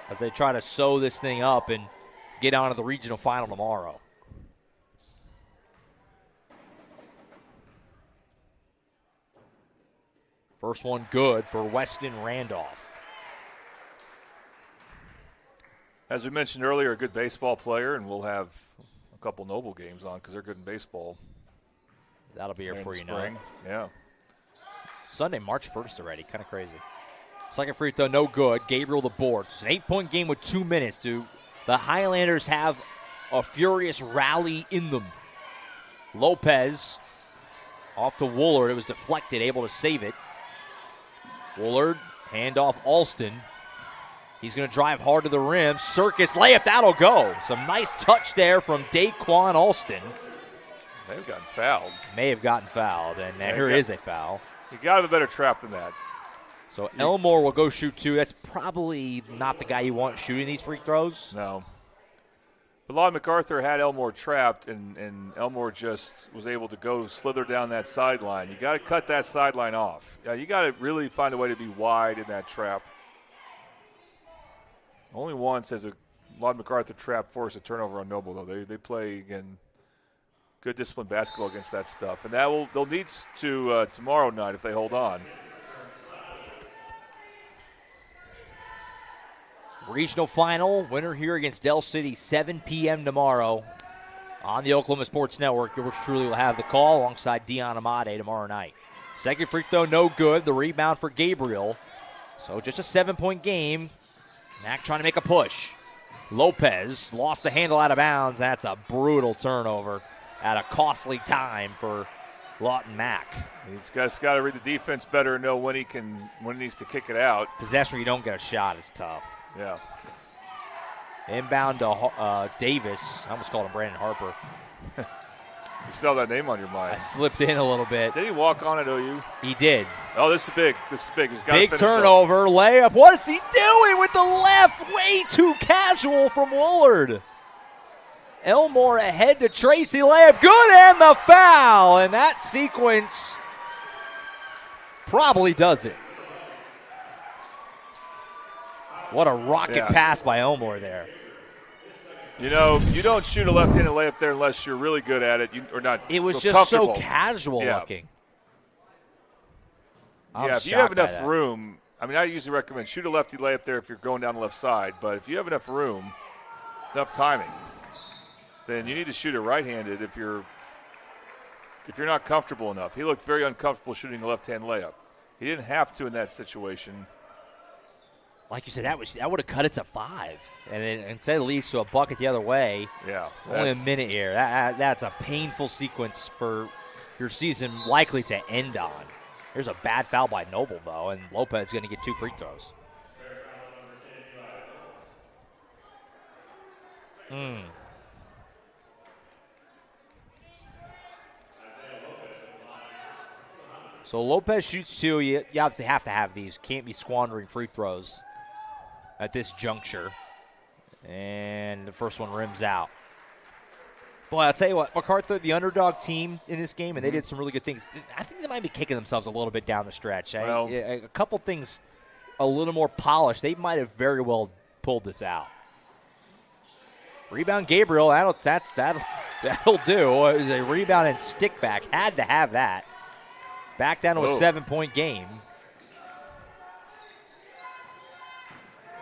As they try to sew this thing up and get on to the regional final tomorrow. First one good for Weston Randolph. As we mentioned earlier, a good baseball player, and we'll have a couple Noble games on because they're good in baseball. That'll be here for you now. Yeah. Sunday, March 1st already. Kind of crazy. Second free throw, no good. Gabriel the board. It's an 8-point game with 2 minutes. Do the Highlanders have a furious rally in them? Lopez off to Woolard. It was deflected, able to save it. Woolard, handoff Alston. He's going to drive hard to the rim. Circus layup, that'll go. Some nice touch there from Daquan Alston. May have gotten fouled. May have gotten fouled, and here is a foul. You got to have a better trap than that. So Elmore will go shoot 2. That's probably not the guy you want shooting these free throws. No. But Lawton Macarthur had Elmore trapped, and Elmore just was able to go slither down that sideline. You got to cut that sideline off. You got to really find a way to be wide in that trap. Only once has a Lawton Macarthur trap forced a turnover on Noble, though. They play, again, good disciplined basketball against that stuff. And they'll need to tomorrow night if they hold on. Regional final, winner here against Del City, 7 p.m. tomorrow on the Oklahoma Sports Network. Yours truly will have the call alongside Dion Amade tomorrow night. Second free throw, no good. The rebound for Gabriel. So just a 7-point game. Mac trying to make a push. Lopez lost the handle out of bounds. That's a brutal turnover at a costly time for Lawton Mac. He's got to read the defense better and know when he needs to kick it out. Possession where you don't get a shot is tough. Yeah. Inbound to Davis. I almost called him Brandon Harper. You still have that name on your mind. I slipped in a little bit. Did he walk on at OU? He did. Oh, this is big. This is big. He's got Big turnover, layup. What is he doing with the left? Way too casual from Woolard. Elmore ahead to Tracy, layup. Good, and the foul. And that sequence probably does it. What a rocket pass by Elmore there. You know, you don't shoot a left-handed layup there unless you're really good at it, or not. It was just so casual looking. If you have enough room, I mean, I usually recommend shoot a lefty layup there if you're going down the left side. But if you have enough room, enough timing, then you need to shoot it right-handed if you're not comfortable enough. He looked very uncomfortable shooting a left-hand layup. He didn't have to in that situation. Like you said, that would have cut it to 5, and it instead leads to a bucket the other way. Yeah, only a minute here. That's a painful sequence for your season, likely to end on. There's a bad foul by Noble though, and Lopez is going to get 2 free throws. So Lopez shoots 2. You obviously have to have these. Can't be squandering free throws at this juncture. And the first one rims out. Boy, I'll tell you what, Macarthur, the underdog team in this game, and they did some really good things. I think they might be kicking themselves a little bit down the stretch. Well, a couple things a little more polished. They might have very well pulled this out. Rebound Gabriel, that'll do. It was a rebound and stick back. Had to have that. Back down to a 7-point game.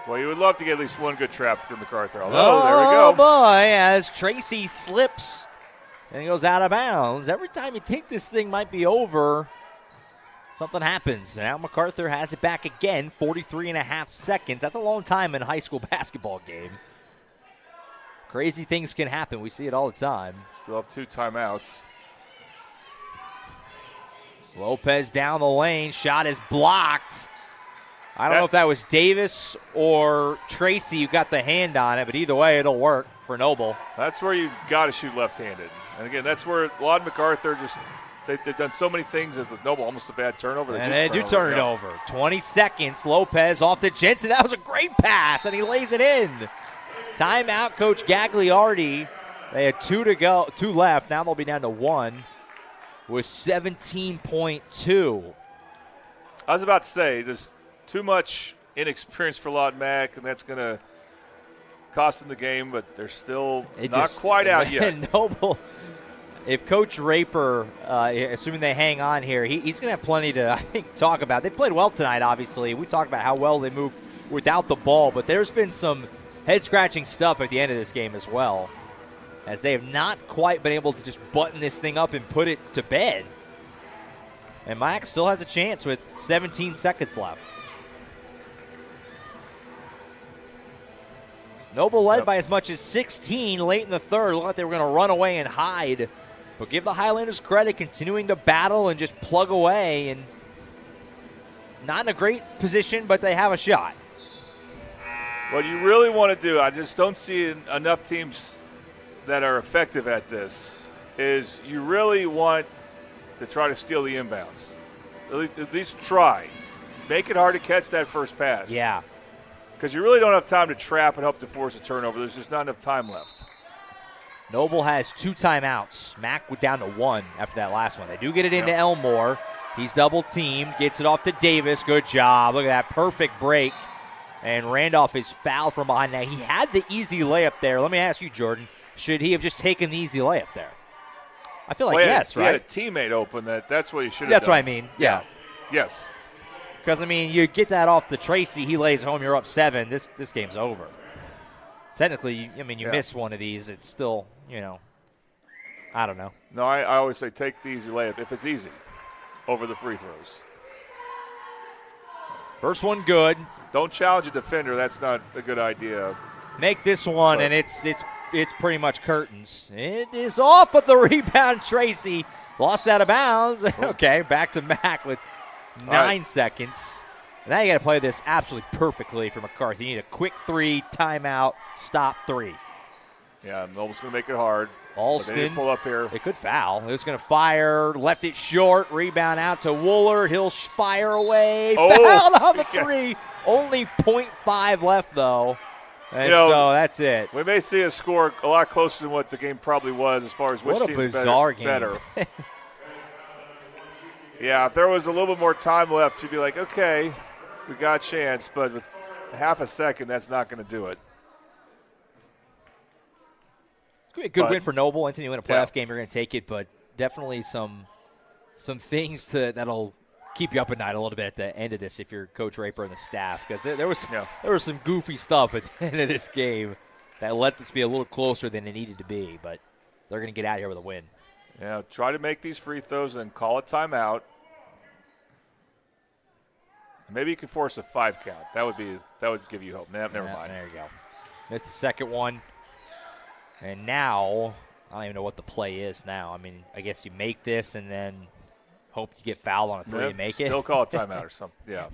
Well, you would love to get at least one good trap through Macarthur. There we go. Oh, boy, as Tracy slips and goes out of bounds. Every time you think this thing might be over, something happens. Now Macarthur has it back again, 43.5 seconds. That's a long time in a high school basketball game. Crazy things can happen. We see it all the time. Still have 2 timeouts. Lopez down the lane. Shot is blocked. I don't know if that was Davis or Tracy who got the hand on it, but either way, it'll work for Noble. That's where you've got to shoot left-handed. And, again, that's where a lot of Macarthur they've done so many things with Noble, almost a bad turnover. They do turn it over. 20 seconds. Lopez off to Jensen. That was a great pass, and he lays it in. Timeout, Coach Gagliardi. They had 2 left. Now they'll be down to 1 with 17.2. I was about to say, there's too much inexperience for Lawton Mac, and that's going to cost them the game, but they're still not quite out yet. Noble, if Coach Raper, assuming they hang on here, he's going to have plenty to, I think, talk about. They played well tonight, obviously. We talked about how well they moved without the ball, but there's been some head-scratching stuff at the end of this game as well, as they have not quite been able to just button this thing up and put it to bed. And Mac still has a chance with 17 seconds left. Noble led by as much as 16 late in the third. Looked like they were going to run away and hide. But give the Highlanders credit, continuing to battle and just plug away. And not in a great position, but they have a shot. What you really want to do, I just don't see enough teams that are effective at this, is you really want to try to steal the inbounds. At least try. Make it hard to catch that first pass. Yeah. Because you really don't have time to trap and hope to force a turnover. There's just not enough time left. Noble has 2 timeouts. Mac went down to 1 after that last one. They do get it into Elmore. He's double-teamed. Gets it off to Davis. Good job. Look at that perfect break. And Randolph is fouled from behind. Now, he had the easy layup there. Let me ask you, Jordan, should he have just taken the easy layup there? I feel like yes, right? He had a teammate open. That's what he should have done. That's what I mean, yeah. Yes. Because, I mean, you get that off the Tracy. He lays home. You're up 7. This game's over. Technically, you miss one of these. It's still, I don't know. No, I always say take the easy layup if it's easy over the free throws. First one good. Don't challenge a defender. That's not a good idea. Make this one, and it's pretty much curtains. It is off of the rebound. Tracy lost out of bounds. Okay, back to Mac with 9 seconds. Now you got to play this absolutely perfectly for McCarthy. You need a quick 3, timeout, stop 3. Yeah, Noble's going to make it hard. Alston. They need to pull up here. It could foul. It's going to fire. Left it short. Rebound out to Woolard. He'll fire away. Fouled on the three. Only .5 left, though. And so that's it. We may see a score a lot closer than what the game probably was as far as which team's better. Yeah, if there was a little bit more time left, you'd be like, okay, we got a chance. But with half a second, that's not going to do it. It's going to be a good win for Noble. Anytime you win a playoff game, you're going to take it. But definitely some things that'll keep you up at night a little bit at the end of this if you're Coach Raper and the staff. Because there was some goofy stuff at the end of this game that let this be a little closer than it needed to be. But they're going to get out of here with a win. Yeah, try to make these free throws and call a timeout. Maybe you can force a 5 count. That would give you hope. Never mind. There you go. Missed the second one. And now, I don't even know what the play is now. I mean, I guess you make this and then hope you get fouled on a 3 and make it. Still call a timeout or something. Yeah.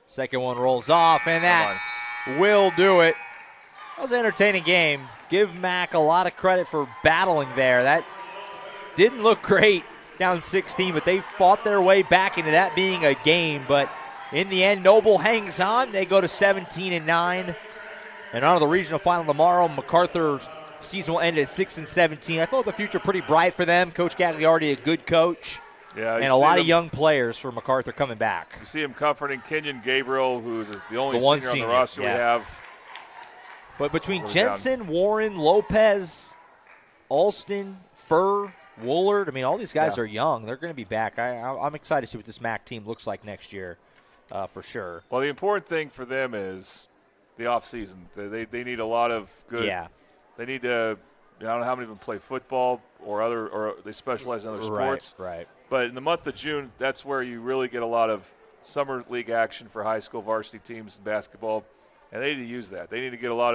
Second one rolls off, and that will do it. That was an entertaining game. Give Mac a lot of credit for battling there. That didn't look great down 16, but they fought their way back into that being a game. But in the end, Noble hangs on. They go to 17-9. And on to the regional final tomorrow. Macarthur's season will end at 6-17. I thought the future pretty bright for them. Coach Gagliardi, a good coach. Yeah, and a lot of young players for Macarthur coming back. You see him comforting Kenyon Gabriel, who's the only senior on the roster we have. But between Jensen, Warren, Lopez, Alston, Furr, Woolard, I mean, all these guys are young. They're going to be back. I'm excited to see what this MAC team looks like next year for sure. Well, the important thing for them is the offseason. They need a lot of good. Yeah. They need to, I don't know how many of them play football or they specialize in other sports. Right. But in the month of June, that's where you really get a lot of summer league action for high school varsity teams in basketball. And they need to use that. They need to get a lot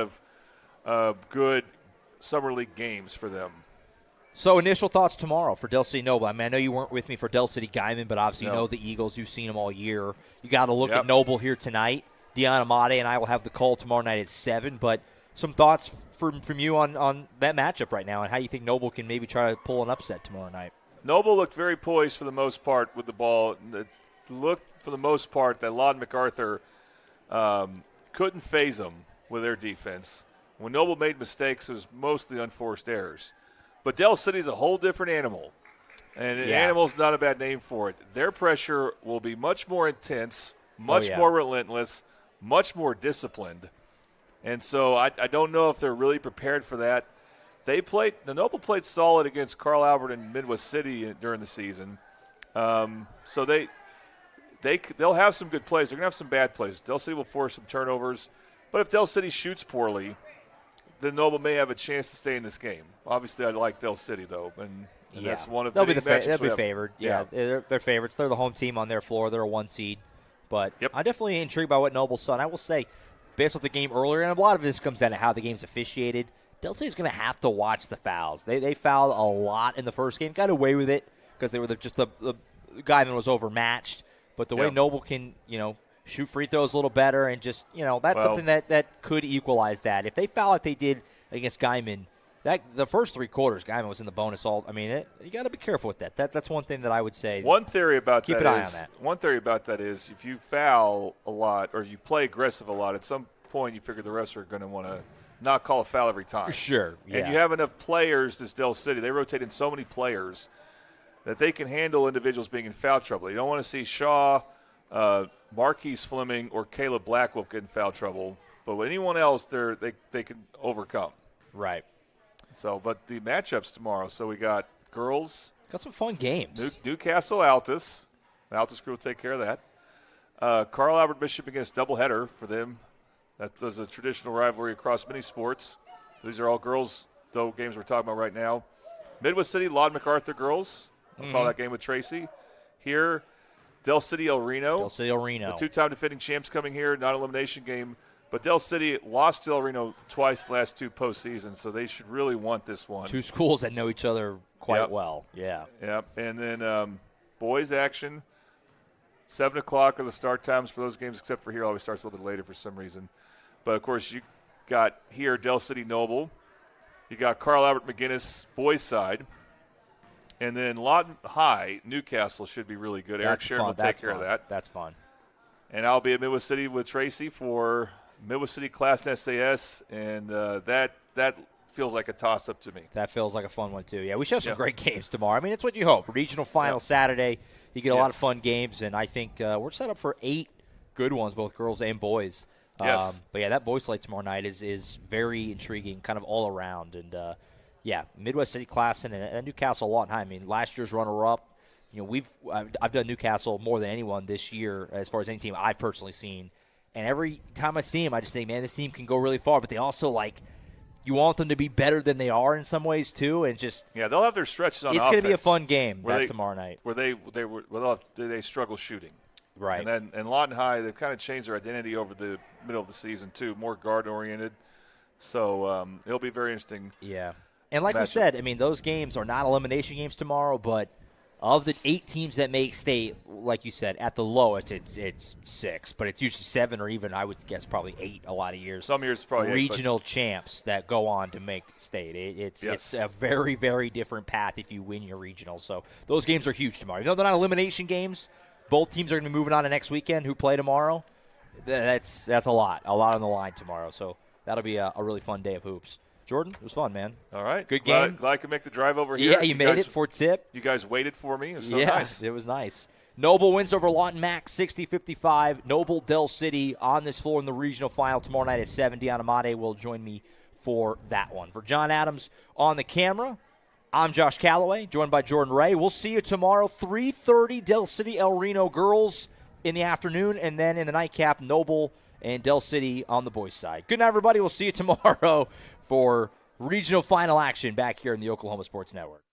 of good summer league games for them. So initial thoughts tomorrow for Del City Noble. I mean, I know you weren't with me for Del City Guyman, but obviously you know the Eagles. You've seen them all year. You got to look at Noble here tonight. Deanna Amade and I will have the call tomorrow night at 7. But some thoughts from you on that matchup right now and how you think Noble can maybe try to pull an upset tomorrow night. Noble looked very poised for the most part with the ball. It looked for the most part that Lod MacArthur couldn't phase them with their defense. When Noble made mistakes, it was mostly unforced errors. But Del City's a whole different animal, and animal's not a bad name for it. Their pressure will be much more intense, much more relentless, much more disciplined. And so I don't know if they're really prepared for that. The Noble played solid against Carl Albert and Midwest City during the season. So they'll have some good plays. They're going to have some bad plays. Del City will force some turnovers. But if Del City shoots poorly, then Noble may have a chance to stay in this game. Obviously, I like Del City, though. And that's one of the matchups. They'll be favored. Yeah, they're favorites. They're the home team on their floor. They're a 1 seed. But I'm definitely intrigued by what Noble saw. And I will say, based off the game earlier, and a lot of this comes down to how the game's officiated, Del City's going to have to watch the fouls. They fouled a lot in the first game. Got away with it because they were just the guy that was overmatched. But the way Noble can, shoot free throws a little better and just, that's something that could equalize that. If they foul like they did against Guyman, the first 3 quarters, Guyman was in the bonus all. I mean, you got to be careful with that. That's one thing that I would say. One theory about keep that an eye on that. One theory about that is if you foul a lot or you play aggressive a lot, at some point you figure the refs are going to want to not call a foul every time. Sure, yeah. And you have enough players, this Del City, they rotate in so many players that they can handle individuals being in foul trouble. You don't want to see Shaw, Marquise Fleming, or Caleb Blackwolf get in foul trouble. But with anyone else, they can overcome. Right. So, but the matchups tomorrow. So we got girls. Got some fun games. Newcastle Altus. The Altus crew will take care of that. Carl Albert Bishop against doubleheader for them. That was a traditional rivalry across many sports. These are all girls, though, games we're talking about right now. Midwest City, Lod MacArthur girls. I'll call that game with Tracy. Here, Del City El Reno. The 2-time defending champs coming here, non-elimination game. But Del City lost to El Reno twice the last 2 postseasons, so they should really want this one. 2 schools that know each other quite well. Yeah. Yep. And then boys action. 7 o'clock are the start times for those games, except for here. It always starts a little bit later for some reason. But, of course, you got here Del City Noble. You got Carl Albert McGinnis boys side. And then Lawton High, Newcastle should be really good. Eric Sharon will take care of that. That's fun. And I'll be at Midwest City with Tracy for Midwest City Class and SAS, and that feels like a toss-up to me. That feels like a fun one, too. Yeah, we should have some great games tomorrow. I mean, it's what you hope. Regional final Saturday. You get a lot of fun games, and I think we're set up for 8 good ones, both girls and boys. Yes. But, yeah, that boys' slate tomorrow night is very intriguing, kind of all around. And, Midwest City Class and Newcastle Lawton High. I mean, last year's runner-up. You know, I've done Newcastle more than anyone this year as far as any team I've personally seen. And every time I see them, I just think, man, this team can go really far. But they also, you want them to be better than they are in some ways, too. And just they'll have their stretches on offense. It's going to be a fun game tomorrow night. Where they struggle shooting. Right. And Lawton High, they've kind of changed their identity over the middle of the season, too, more guard-oriented. So it'll be very interesting. Yeah. And like we said, I mean, those games are not elimination games tomorrow, but of the 8 teams that make state, like you said, at the lowest, it's 6. But it's usually 7 or even, I would guess, probably 8 a lot of years. Some years probably regional champs that go on to make state. It's a very, very different path if you win your regional. So those games are huge tomorrow. Even though they're not elimination games, both teams are going to be moving on to next weekend who play tomorrow. That's a lot on the line tomorrow. So that'll be a really fun day of hoops. Jordan, it was fun, man. All right. Good game. Glad I could make the drive over here. Yeah, you made it for tip. You guys waited for me. It was so nice. It was nice. Noble wins over Lawton Mac 60-55. Noble Del City on this floor in the regional final tomorrow night at 7. Deanna Amade will join me for that one. For John Adams on the camera, I'm Josh Calloway, joined by Jordan Ray. We'll see you tomorrow, 3:30, Del City El Reno girls in the afternoon, and then in the nightcap, Noble and Del City on the boys' side. Good night, everybody. We'll see you tomorrow for regional final action back here in the Oklahoma Sports Network.